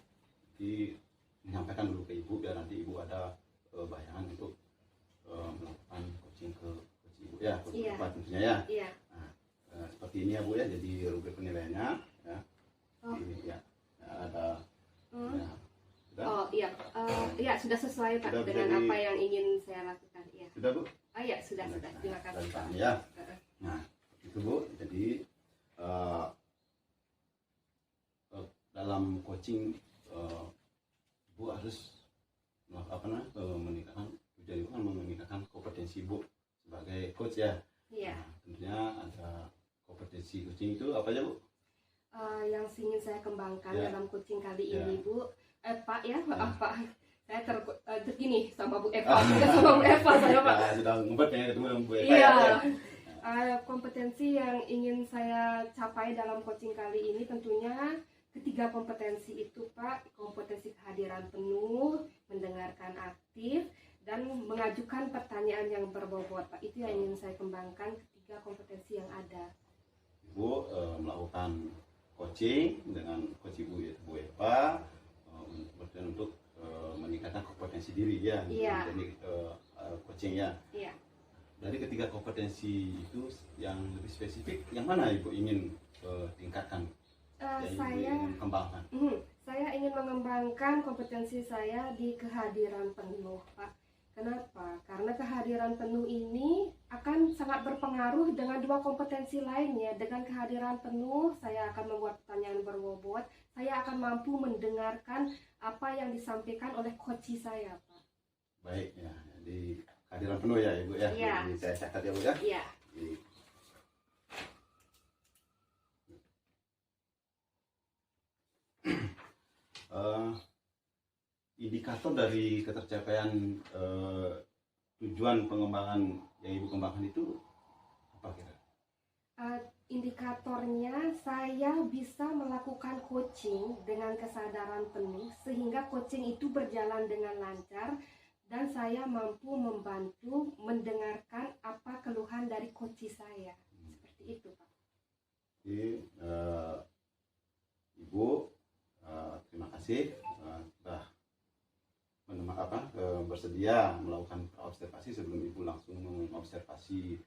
menyampaikan dulu ke Ibu biar nanti Ibu ada bayangan untuk melakukan coaching ke Ibu ya, tentunya ya. Iya. Nah, seperti ini ya Bu ya, jadi rubrik penilaiannya ya. Ini ya, ada ya, sudah? Oh iya, iya sudah sesuai Pak Sudah dengan apa yang ingin saya lakukan. Iya. Sudah Bu? Oh iya sudah. Terima kasih Pak. Ya. Nah, itu Bu. Jadi dalam coaching Bu harus meningkatkan tujuan Ibu kan meningkatkan kompetensi Bu sebagai coach ya. Iya. Nah, tentunya ada kompetensi coaching itu apa aja Bu? Yang ingin saya kembangkan dalam coaching kali Ya. ini Bu, Pak ya, maaf Pak, saya tergini sama Bu Eva, sama Bu Eva saya Pak. Ya, sudah ngumpet ya ketemu dengan Bu Eva Iya. ya. Kompetensi yang ingin saya capai dalam coaching kali ini tentunya ketiga kompetensi itu Pak, kompetensi kehadiran penuh, mendengarkan aktif, dan mengajukan pertanyaan yang berbobot Pak. Itu yang ingin saya kembangkan, ketiga kompetensi yang ada. Ibu melakukan coaching dengan coach Ibu yaitu Bu Eva untuk meningkatkan kompetensi diri ya. Iya. Jadi coaching ya. Iya. Dari ketiga kompetensi itu yang lebih spesifik, yang mana Ibu ingin tingkatkan? Yang Ibu ingin kembangkan? Saya ingin mengembangkan kompetensi saya di kehadiran penuh Pak. Kenapa? Karena kehadiran penuh ini akan sangat berpengaruh dengan dua kompetensi lainnya. Dengan kehadiran penuh, saya akan membuat pertanyaan berbobot. Saya akan mampu mendengarkan apa yang disampaikan oleh coach saya, Pak. Baik ya, jadi kehadiran penuh ya Ibu ya. Iya. Jadi saya catat ya Bu ya. Iya. Jadi, indikator dari ketercapaian tujuan pengembangan yang Ibu kembangkan itu apa kira? Indikatornya saya bisa melakukan coaching dengan kesadaran penuh sehingga coaching itu berjalan dengan lancar dan saya mampu membantu mendengarkan apa keluhan dari coach saya. Seperti itu Pak. Jadi Ibu terima kasih sudah bersedia melakukan observasi sebelum Ibu langsung mengobservasi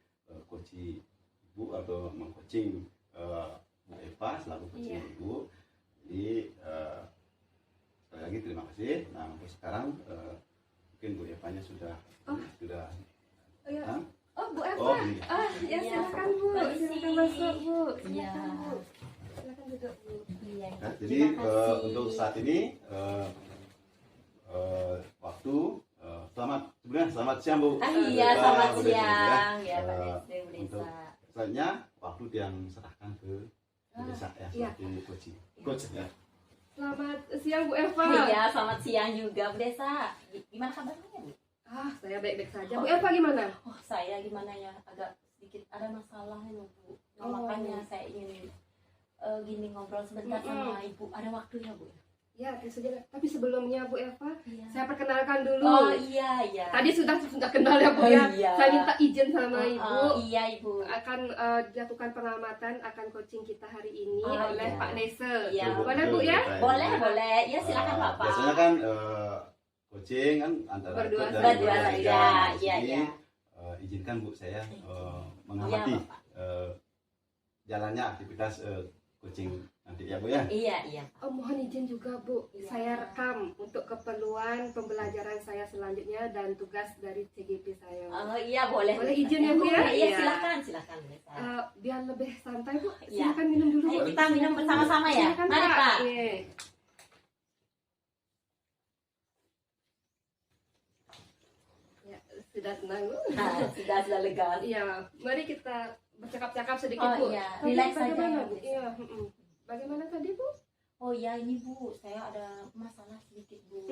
coach Ibu atau mengcoaching Bu Eva selaku coaching Ibu. Jadi sekali lagi terima kasih. Nah untuk sekarang mungkin Bu Evanya sudah. Oh iya. Hah? Oh Bu Eva. Oh, iya. Ya silakan Bu, silakan masuk Bu. Silakan Bu. Silakan duduk Bu. Iya. Nah, jadi untuk saat ini waktu selamat siang Bu. Iya, Bu selamat Desa, siang ya Pak Desa, Bu untuk Desa. selanjutnya waktu yang serahkan ke Bu Desa ya Iya. sebagai coach ya. Selamat siang Bu Eva. Iya, selamat siang juga Bu Desa. Gimana kabarnya Bu? Saya baik-baik saja. Bu Eva gimana? Oh, saya gimana ya, agak sedikit ada masalah nih Bu. Nah, makanya saya ingin gini ngobrol sebentar sama Ibu. Ada waktunya Bu? Ya, tes ujian. Tapi sebelumnya Bu Eva, Iya. saya perkenalkan dulu. Oh iya iya. Tadi sudah kenal ya Bu Oh, ya. iya. Saya minta izin sama Ibu Iya Ibu. akan dilakukan pengamatan akan coaching kita hari ini Oh, oleh iya. Pak Nese. Iya. Boleh Bu ya? Boleh boleh. Ya silakan Bapak. Biasanya kan coaching kan antara Berdua ikut dan Berdua berdua saja. saja. Iya Jadi, iya. izinkan Bu saya Iya, mengamati Bapak. jalannya aktivitas coaching nanti ya Bu ya. Iya iya. Mohon izin juga Bu, Iya. saya rekam untuk keperluan pembelajaran saya selanjutnya dan tugas dari CGP saya. Oh iya boleh. Boleh izin ya, Bu, ya? Iya Iya. silakan silakan. Biar lebih santai Bu, Iya. silakan minum dulu. Ayo Bu. kita minum bersama-sama ya. Silakan, Mari Pak. Iya. Ya, sudah tenang Bu. Nah, sudah lega. Iya, mari kita bercakap-cakap sedikit Oh, Bu. iya. Tadi Relax saja, bagaimana ya, Bu? Bu. Iya, bagaimana tadi Bu? Oh iya ini Bu, saya ada masalah sedikit Bu.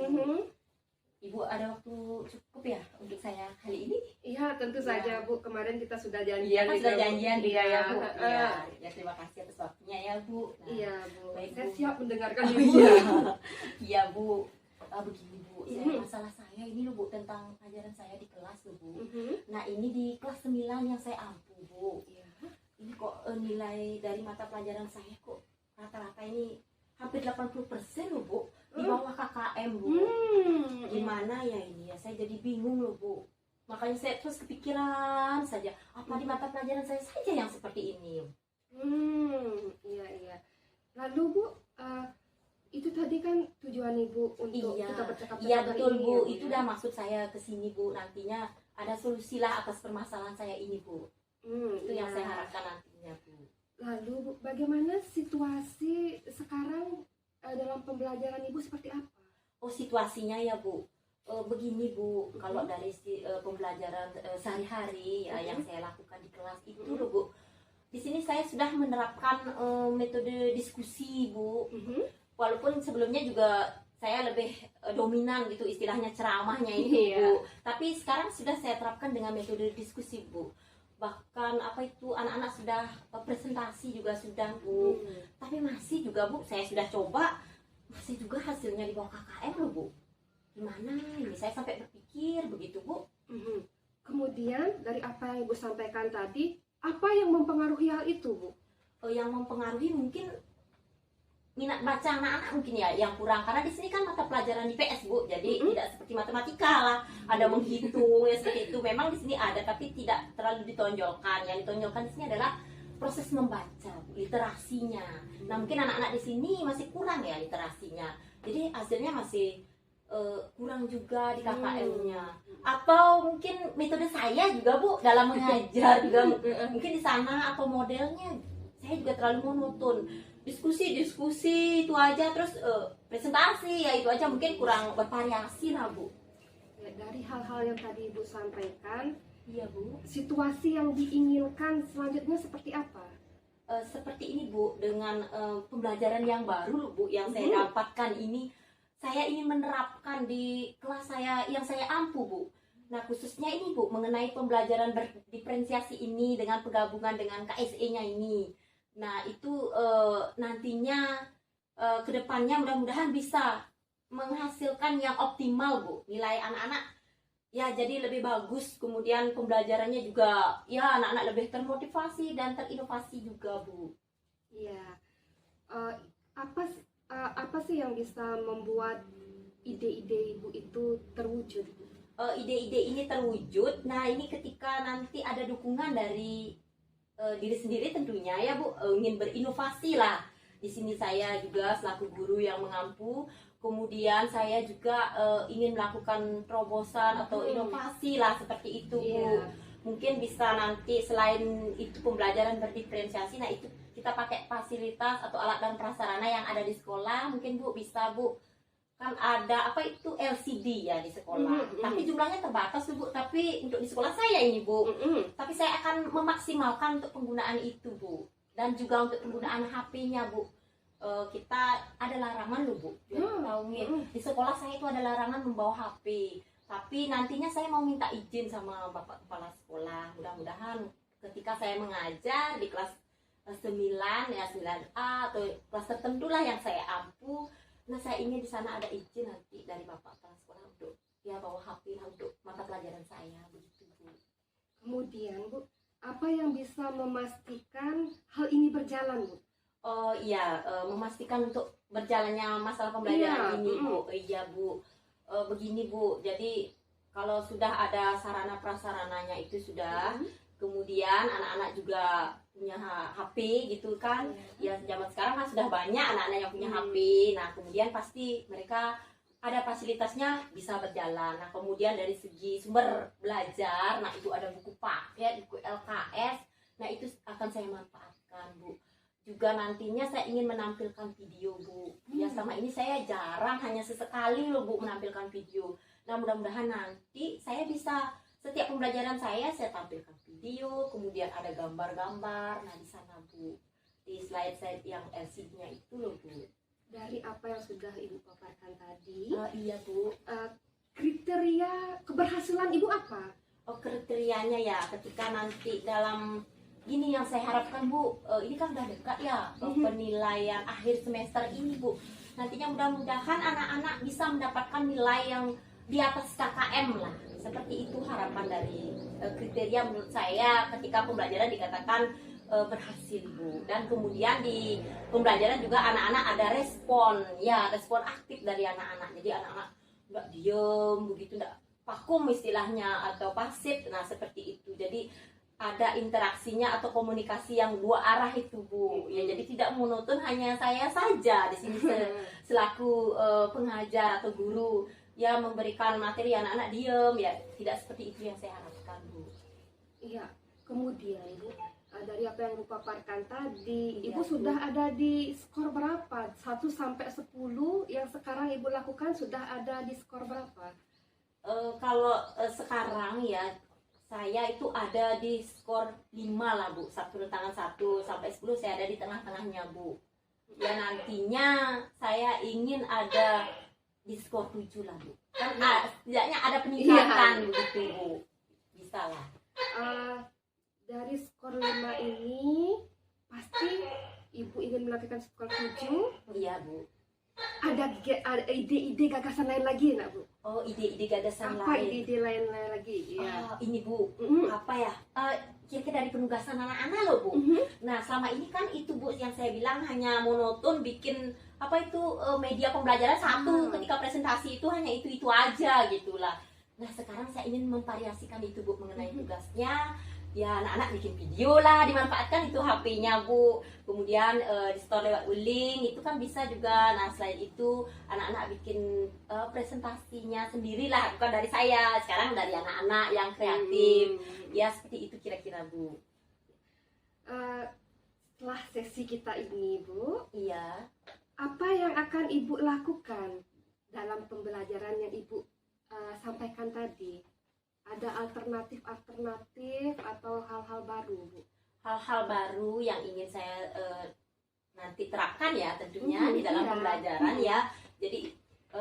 Ibu ada waktu cukup ya untuk saya kali ini? Iya, tentu Iya. saja Bu. Kemarin kita sudah Iya janjian. kan juga, sudah Bu. janjian juga ya Bu. Iya. Iya. Ya terima kasih atas waktunya ya Bu. Nah, Iya Bu. Baik, Saya Bu. siap mendengarkan Oh, Ibu. iya. Iya Bu. Begini Bu, masalah saya ini loh Bu tentang pelajaran saya di kelas loh Bu. Nah ini di kelas 9 yang saya ampu Bu. Iya. Ini kok nilai dari mata pelajaran saya kok rata-rata ini hampir 80% loh Bu. Di bawah KKM Bu. Gimana ya ini ya, saya jadi bingung loh Bu. Makanya saya terus kepikiran saja, apa di mata pelajaran saya saja yang seperti ini. Iya iya. Lalu Bu, itu tadi kan tujuan Ibu untuk Iya. kita bercakap-cakap Iya hari betul ini, Bu, ya, itu udah maksud saya ke sini Bu. Nantinya ada solusi lah atas permasalahan saya ini Bu. Itu yang saya harapkan nantinya Bu. Lalu Bu, bagaimana situasi sekarang dalam pembelajaran Ibu seperti apa? Oh situasinya ya Bu, begini Bu, kalau dari pembelajaran sehari-hari ya yang saya lakukan di kelas itu loh Bu. Di sini saya sudah menerapkan metode diskusi Bu. Walaupun sebelumnya juga saya lebih dominan gitu istilahnya ceramahnya itu Iya. Bu. Tapi sekarang sudah saya terapkan dengan metode diskusi Bu. Bahkan apa itu anak-anak sudah presentasi juga sudah Bu. Tapi masih juga Bu, saya sudah coba masih juga hasilnya di bawah KKM loh Bu. Gimana ini? Saya sampai berpikir begitu Bu. Kemudian dari apa yang Ibu sampaikan tadi, apa yang mempengaruhi hal itu Bu? Yang mempengaruhi mungkin minat baca anak-anak mungkin ya yang kurang, karena di sini kan mata pelajaran IPS Bu, jadi tidak seperti matematika lah ada menghitung ya seperti itu. Memang di sini ada tapi tidak terlalu ditonjolkan. Yang ditonjolkan di sini adalah proses membaca Bu, literasinya. Nah mungkin anak-anak di sini masih kurang ya literasinya, jadi hasilnya masih kurang juga di KKM-nya. Atau mungkin metode saya juga Bu dalam mengajar juga mungkin di sana, atau modelnya saya juga terlalu monoton, diskusi itu aja, terus presentasi ya itu aja, mungkin kurang bervariasi lah Bu. Ya, dari hal-hal yang tadi Ibu sampaikan, Iya Bu. situasi yang diinginkan selanjutnya seperti apa? Seperti ini Bu, dengan pembelajaran yang baru Bu yang saya dapatkan ini, saya ingin menerapkan di kelas saya yang saya ampu Bu. Nah khususnya ini Bu mengenai pembelajaran berdiferensiasi ini dengan penggabungan dengan KSE-nya ini. Nah itu nantinya kedepannya mudah-mudahan bisa menghasilkan yang optimal Bu. Nilai anak-anak ya jadi lebih bagus, kemudian pembelajarannya juga ya anak-anak lebih termotivasi dan terinovasi juga Bu. Iya. Apa sih yang bisa membuat ide-ide Ibu itu terwujud? Ide-ide ini terwujud. Nah ini ketika nanti ada dukungan dari diri sendiri tentunya ya Bu, ingin berinovasi lah. Di sini saya juga selaku guru yang mengampu, kemudian saya juga ingin melakukan terobosan atau inovasi lah seperti itu Bu. Iya. Mungkin bisa nanti selain itu pembelajaran berdiferensiasi, nah itu kita pakai fasilitas atau alat dan prasarana yang ada di sekolah, mungkin Bu bisa Bu, kan ada apa itu LCD ya di sekolah, tapi jumlahnya terbatas tuh Bu, tapi untuk di sekolah saya ini Bu, tapi saya akan memaksimalkan untuk penggunaan itu Bu, dan juga untuk penggunaan HP-nya Bu. Kita ada larangan loh Bu, tahu nggak? Di sekolah saya itu ada larangan membawa HP, tapi nantinya saya mau minta izin sama Bapak Kepala Sekolah, mudah-mudahan ketika saya mengajar di kelas 9 ya 9A atau kelas tertentu lah yang saya ampu, Nah saya ingin di sana ada izin nanti dari bapak kepala sekolah untuk ya bawa HP lah untuk mata pelajaran saya begitu Bu. Kemudian Bu, apa yang bisa memastikan hal ini berjalan Bu? Oh iya, memastikan untuk berjalannya masalah pembelajaran Iya, ini Bu. Iya Bu. Begini Bu, jadi kalau sudah ada sarana prasarananya itu sudah, kemudian anak-anak juga punya HP gitu kan. Ya zaman sekarang kan sudah banyak anak-anak yang punya HP. Nah kemudian pasti mereka ada fasilitasnya bisa berjalan. Nah kemudian dari segi sumber belajar, nah itu ada buku paket, buku LKS. Nah itu akan saya manfaatkan Bu. Juga nantinya saya ingin menampilkan video Bu. Ya sama ini saya jarang, hanya sesekali loh Bu menampilkan video. Nah mudah-mudahan nanti saya bisa setiap pembelajaran saya tampilkan video, kemudian ada gambar-gambar. Nah di sana Bu, di slide-slide yang LCD-nya itu loh Bu. Dari apa yang sudah Ibu paparkan tadi, Iya Bu. kriteria keberhasilan Ibu apa? Oh kriterianya ya ketika nanti dalam ini yang saya harapkan Bu, ini kan udah dekat ya penilaian akhir semester ini Bu. Nantinya mudah-mudahan anak-anak bisa mendapatkan nilai yang di atas KKM lah. Seperti itu harapan dari kriteria menurut saya ketika pembelajaran dikatakan berhasil Bu. Dan kemudian di pembelajaran juga anak-anak ada respon, ya respon aktif dari anak-anak. Jadi anak-anak nggak diem begitu, nggak vakum istilahnya atau pasif. Nah seperti itu. Jadi ada interaksinya atau komunikasi yang dua arah itu Bu. Ya jadi tidak monoton hanya saya saja di sini selaku pengajar atau guru ya memberikan materi anak-anak diem, ya tidak seperti itu yang saya harapkan Bu. Iya, kemudian Bu, dari apa yang Ibu paparkan tadi, Iya, Ibu Bu. sudah ada di skor berapa? 1 sampai 10 yang sekarang Ibu lakukan sudah ada di skor berapa? Kalau sekarang ya saya itu ada di skor 5 lah Bu. Satu tangan 1 sampai 10 saya ada di tengah-tengahnya Bu. Ya nantinya saya ingin ada di skor 7 lah Bu. Kan setidaknya ada peningkatan begitu Bu. Bisa lah. Dari skor 5 ini pasti Ibu ingin melakukan skor 7. Iya Bu. Ada ide-ide gagasan lain lagi enggak Bu? Oh ide-ide gagasan Apa lain. ide-ide lain lagi? Iya. Ini Bu, apa ya? Kira-kira dari penugasan anak-anak loh Bu. Nah selama ini kan itu Bu yang saya bilang hanya monoton bikin apa itu media pembelajaran satu, ketika presentasi itu hanya itu aja gitulah. Nah sekarang saya ingin memvariasikan itu Bu mengenai tugasnya. Ya anak-anak bikin video lah, dimanfaatkan itu HP-nya Bu. Kemudian di store lewat link itu kan bisa juga. Nah selain itu anak-anak bikin presentasinya sendiri lah, bukan dari saya. Sekarang dari anak-anak yang kreatif. Ya seperti itu kira-kira Bu. Setelah sesi kita ini Bu, Iya. apa yang akan Ibu lakukan dalam pembelajaran yang Ibu sampaikan tadi? Ada alternatif atau hal-hal baru Bu? Hal-hal baru yang ingin saya nanti terapkan ya tentunya di dalam Iya. pembelajaran ya. Jadi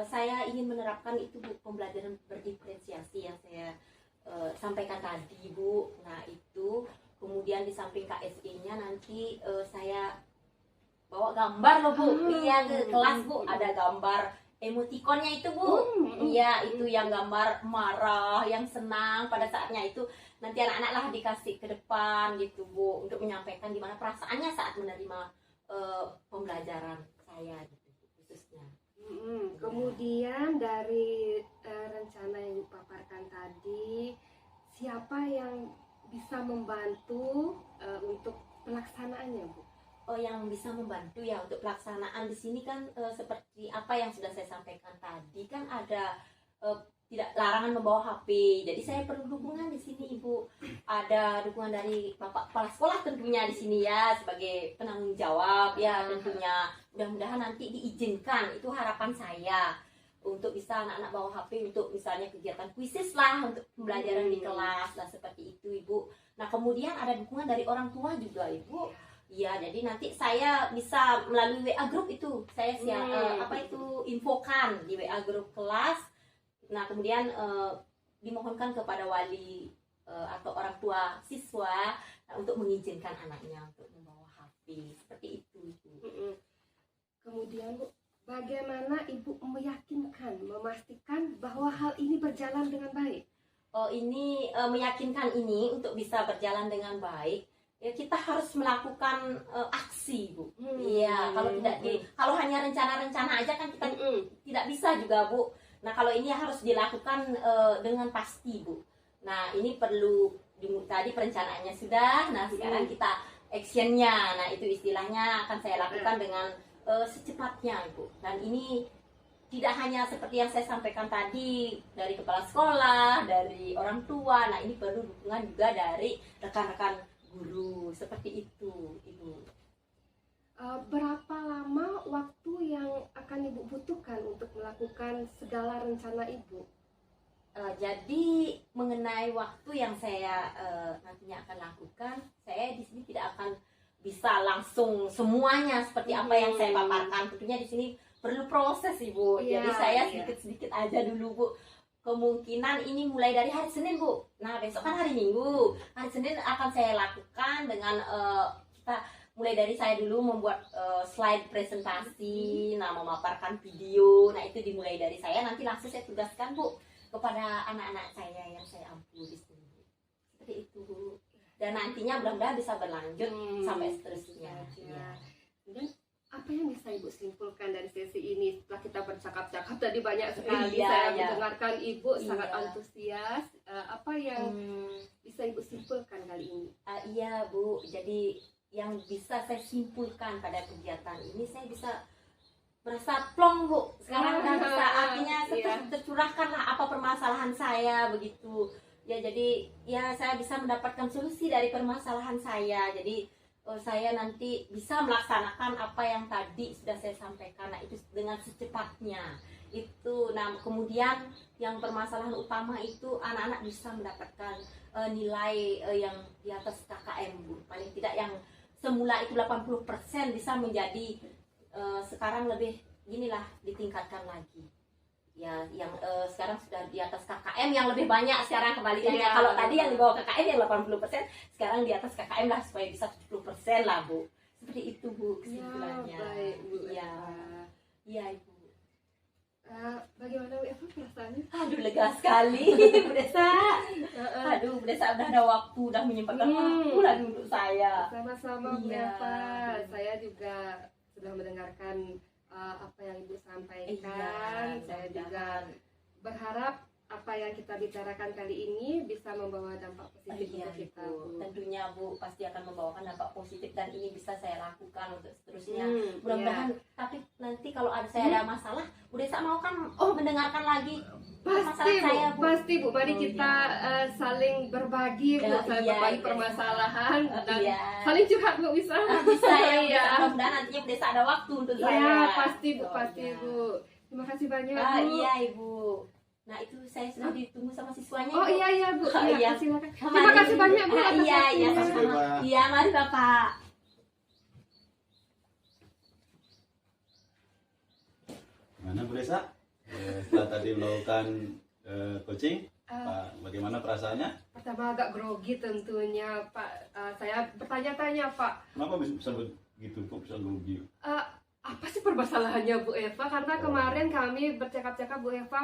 saya ingin menerapkan itu Bu, pembelajaran berdiferensiasi yang saya sampaikan tadi Bu. Nah itu kemudian di samping KSE-nya nanti saya bawa gambar loh Bu. Iya ke kelas Bu, ada gambar emotikonnya itu Bu. Iya itu yang gambar marah, yang senang pada saatnya itu nanti anak-anak lah dikasih ke depan gitu Bu untuk menyampaikan gimana perasaannya saat menerima pembelajaran saya gitu khususnya. Kemudian dari rencana yang Ibu paparkan tadi, siapa yang bisa membantu untuk pelaksanaannya Bu? Oh yang bisa membantu ya untuk pelaksanaan di sini kan seperti apa yang sudah saya sampaikan tadi kan ada tidak larangan membawa HP. Jadi saya perlu dukungan di sini Ibu. Ada dukungan dari Bapak Kepala Sekolah tentunya di sini ya sebagai penanggung jawab ya tentunya. Mudah-mudahan nanti diizinkan, itu harapan saya untuk bisa anak-anak bawa HP untuk misalnya kegiatan kuisis lah untuk pembelajaran di kelas lah seperti itu Ibu. Nah kemudian ada dukungan dari orang tua juga Ibu. Iya, jadi nanti saya bisa melalui WA group itu saya infokan di WA group kelas. Nah kemudian dimohonkan kepada wali atau orang tua siswa untuk mengizinkan anaknya untuk membawa HP seperti itu. Kemudian Bu, bagaimana Ibu meyakinkan, memastikan bahwa hal ini berjalan dengan baik? Oh, ini meyakinkan ini untuk bisa berjalan dengan baik, ya kita harus melakukan aksi, Bu. Iya, kalau hanya rencana-rencana aja kan kita tidak bisa juga, Bu. Nah, kalau ini harus dilakukan dengan pasti, Bu. Nah, ini perlu tadi perencanaannya sudah. Nah, sekarang kita actionnya. Nah, itu istilahnya akan saya lakukan dengan secepatnya, Bu. Dan ini tidak hanya seperti yang saya sampaikan tadi dari kepala sekolah, dari orang tua. Nah, ini perlu dukungan juga dari rekan-rekan guru. Seperti itu, Ibu. Berapa lama waktu yang akan Ibu butuhkan untuk melakukan segala rencana Ibu? Jadi mengenai waktu yang saya nantinya akan lakukan, saya di sini tidak akan bisa langsung semuanya seperti apa yang saya paparkan. Tentunya di sini perlu proses, Ibu. Jadi saya sedikit-sedikit aja dulu, Bu. Kemungkinan ini mulai dari hari Senin, Bu. Nah, besok kan hari Minggu. Hari Senin akan saya lakukan dengan kita mulai dari saya dulu membuat slide presentasi, nah memaparkan video. Nah, itu dimulai dari saya, nanti langsung saya tugaskan, Bu, kepada anak-anak saya yang saya ampu di sini. Seperti itu, Bu. Dan nantinya mudah-mudahan bisa berlanjut sampai seterusnya. Ya. Dan apa yang bisa Ibu simpulkan dari sesi ini? Setelah kita bercakap-cakap tadi banyak sekali, saya mendengarkan Ibu sangat antusias. Apa yang bisa Ibu simpulkan kali ini? Iya, Bu. Jadi yang bisa saya simpulkan pada kegiatan ini, saya bisa merasa plong, Bu. Sekarang udah bisa, artinya tercurahkan lah apa permasalahan saya begitu. Ya, jadi ya saya bisa mendapatkan solusi dari permasalahan saya. Jadi saya nanti bisa melaksanakan apa yang tadi sudah saya sampaikan. Nah, itu dengan secepatnya itu. Nah, kemudian yang permasalahan utama itu anak-anak bisa mendapatkan nilai yang di atas KKM, Bu. Paling tidak yang semula itu 80% bisa menjadi sekarang lebih inilah ditingkatkan lagi. Ya, yang sekarang sudah di atas KKM yang lebih banyak sekarang kebalikannya. Kalau tadi yang di bawah KKM yang 80%, sekarang di atas KKM lah supaya bisa 70% lah, Bu. Seperti itu, Bu, kesimpulannya. Ya, baik, Bu. Iya. Iya, Ibu. Bagaimana Bu Eva perasaannya? Aduh, lega sekali, Bu Desa. Aduh, Bu Desa udah ada waktu, udah menyempatkan waktu lagi untuk saya. Sama-sama, Bu Eva. Saya juga sudah mendengarkan apa yang Ibu sampaikan. Saya juga berharap apa yang kita bicarakan kali ini bisa membawa dampak positif untuk kita, Bu. Tentunya, Bu, pasti akan membawakan dampak positif dan ini bisa saya lakukan untuk seterusnya. Mudah-mudahan, tapi nanti kalau saya ada masalah, Bu Desa mau kan mendengarkan lagi Pasti, Bu. saya, Bu. Pasti, Bu. Mari kita saling berbagi, Bu. Saling berbagi permasalahan dan saling curhat, Bu. Bisa ya. Mudah-mudahan nantinya Bu Desa ada waktu untuk saya. Ya, pasti, Bu. Pasti, Bu. Terima kasih banyak, Bu. Iya, Ibu. Nah, itu saya sudah ditunggu sama siswanya. Oh, iya, Bu. Iya, silakan. Terima Terima kasih banyak, Bu. Iya, sama-sama. Iya, mari Bapak. Gimana, Bu Desa? Setelah tadi melakukan coaching, bagaimana perasaannya? Pertama agak grogi tentunya, Pak. Saya bertanya-tanya, Pak. Kenapa bisa begitu? Kok bisa grogi? Apa sih permasalahannya, Bu Eva? Karena kemarin kami bercakap-cakap, Bu Eva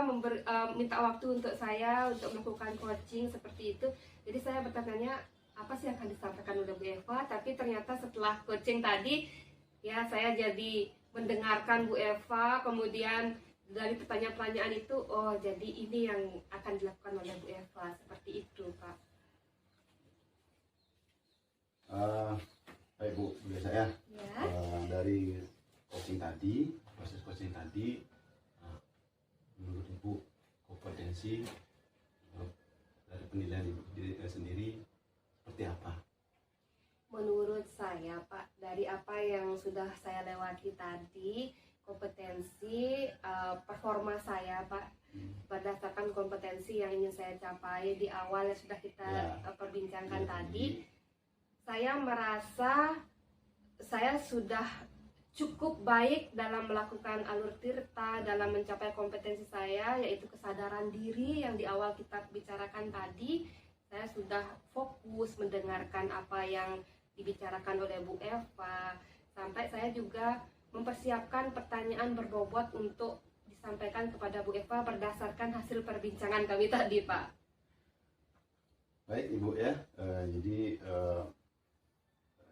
minta waktu untuk saya untuk melakukan coaching seperti itu. Jadi saya bertanya apa sih yang akan disampaikan oleh Bu Eva. Tapi ternyata setelah coaching tadi, ya saya jadi mendengarkan Bu Eva. Kemudian dari pertanyaan-pertanyaan itu, oh jadi ini yang akan dilakukan oleh Bu Eva. Seperti itu, Pak. Baik, Bu, biasa ya. Dari proses coaching tadi, menurut Ibu kompetensi dari penilaian diri sendiri seperti apa? Menurut saya, Pak, dari apa yang sudah saya lewati tadi, kompetensi performa saya, Pak, berdasarkan kompetensi yang ingin saya capai di awal yang sudah kita perbincangkan tadi, saya merasa saya sudah cukup baik dalam melakukan alur tirta, dalam mencapai kompetensi saya, yaitu kesadaran diri yang di awal kita bicarakan tadi. Saya sudah fokus mendengarkan apa yang dibicarakan oleh Bu Eva, sampai saya juga mempersiapkan pertanyaan berbobot untuk disampaikan kepada Bu Eva berdasarkan hasil perbincangan kami tadi, Pak. Baik Ibu ya, jadi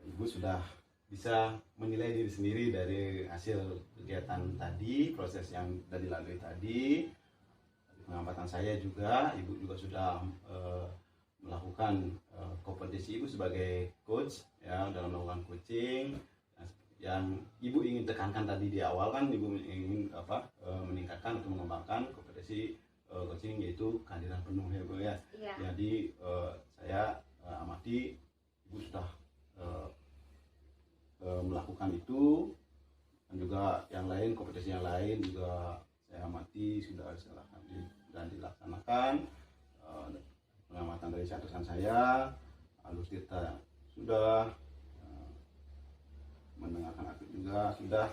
Ibu sudah bisa menilai diri sendiri dari hasil kegiatan tadi, proses yang sudah dilalui tadi. Pengamatan saya juga, Ibu juga sudah melakukan kompetensi Ibu sebagai coach ya dalam melakukan coaching. Yang Ibu ingin tekankan tadi di awal kan, Ibu ingin meningkatkan atau mengembangkan kompetensi coaching, yaitu kehadiran penuh ya Bu ya. Iya. Jadi saya amati Ibu sudah melakukan itu, dan juga yang lain, kompetensi yang lain juga saya amati sudah dilaksanakan. Pengamatan dari catatan saya, Alus Tirta sudah, mendengarkan aku juga sudah.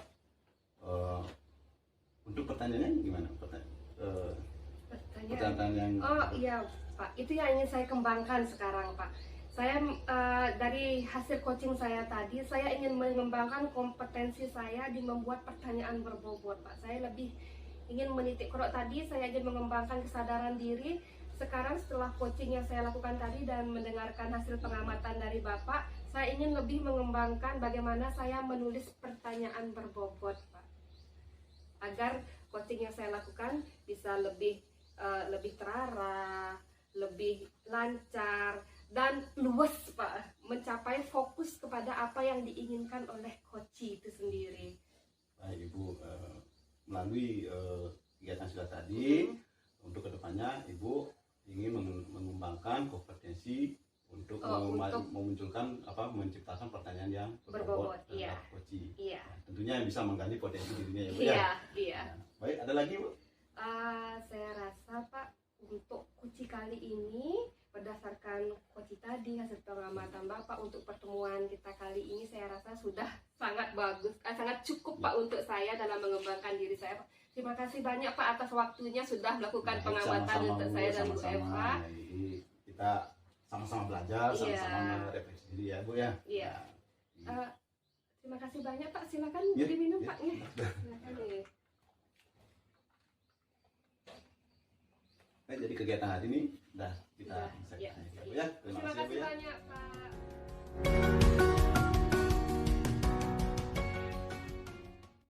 Untuk pertanyaannya gimana? Pertanyaan yang Iya Pak, itu yang ingin saya kembangkan sekarang Pak. Saya dari hasil coaching saya tadi, saya ingin mengembangkan kompetensi saya di membuat pertanyaan berbobot Pak. Saya lebih ingin menitik korok tadi, saya ingin mengembangkan kesadaran diri. Sekarang setelah coaching yang saya lakukan tadi dan mendengarkan hasil pengamatan dari Bapak, saya ingin lebih mengembangkan bagaimana saya menulis pertanyaan berbobot Pak, agar coaching yang saya lakukan bisa lebih terarah, lebih lancar dan luas Pak, mencapai fokus kepada apa yang diinginkan oleh coachee itu sendiri. Baik Ibu, melalui kegiatan sudah tadi, untuk kedepannya Ibu ingin mengembangkan kompetensi untuk memunculkan menciptakan pertanyaan yang berbobot terhadap coachee. Iya. Nah, tentunya yang bisa menggali potensi dirinya ya Bu Iya, ya. iya. Nah, baik, ada lagi Bu? Saya rasa Pak, untuk coachee kali ini berdasarkan coachee tadi, hasil pengamatan Bapak untuk pertemuan kita kali ini, saya rasa sudah sangat bagus, sangat cukup Pak untuk saya dalam mengembangkan diri saya Pak. Terima kasih banyak Pak atas waktunya sudah melakukan pengamatan untuk saya dan Bu Eva. Jadi kita sama-sama belajar, sama-sama refleksi diri ya Bu ya. Iya. Terima kasih banyak Pak, silakan Ya, diminum ya. Pak. Silakan nih. Nah, jadi kegiatan hari ini udah kita Sudah, bisa ya. ya Bu ya. Terima kasih banyak.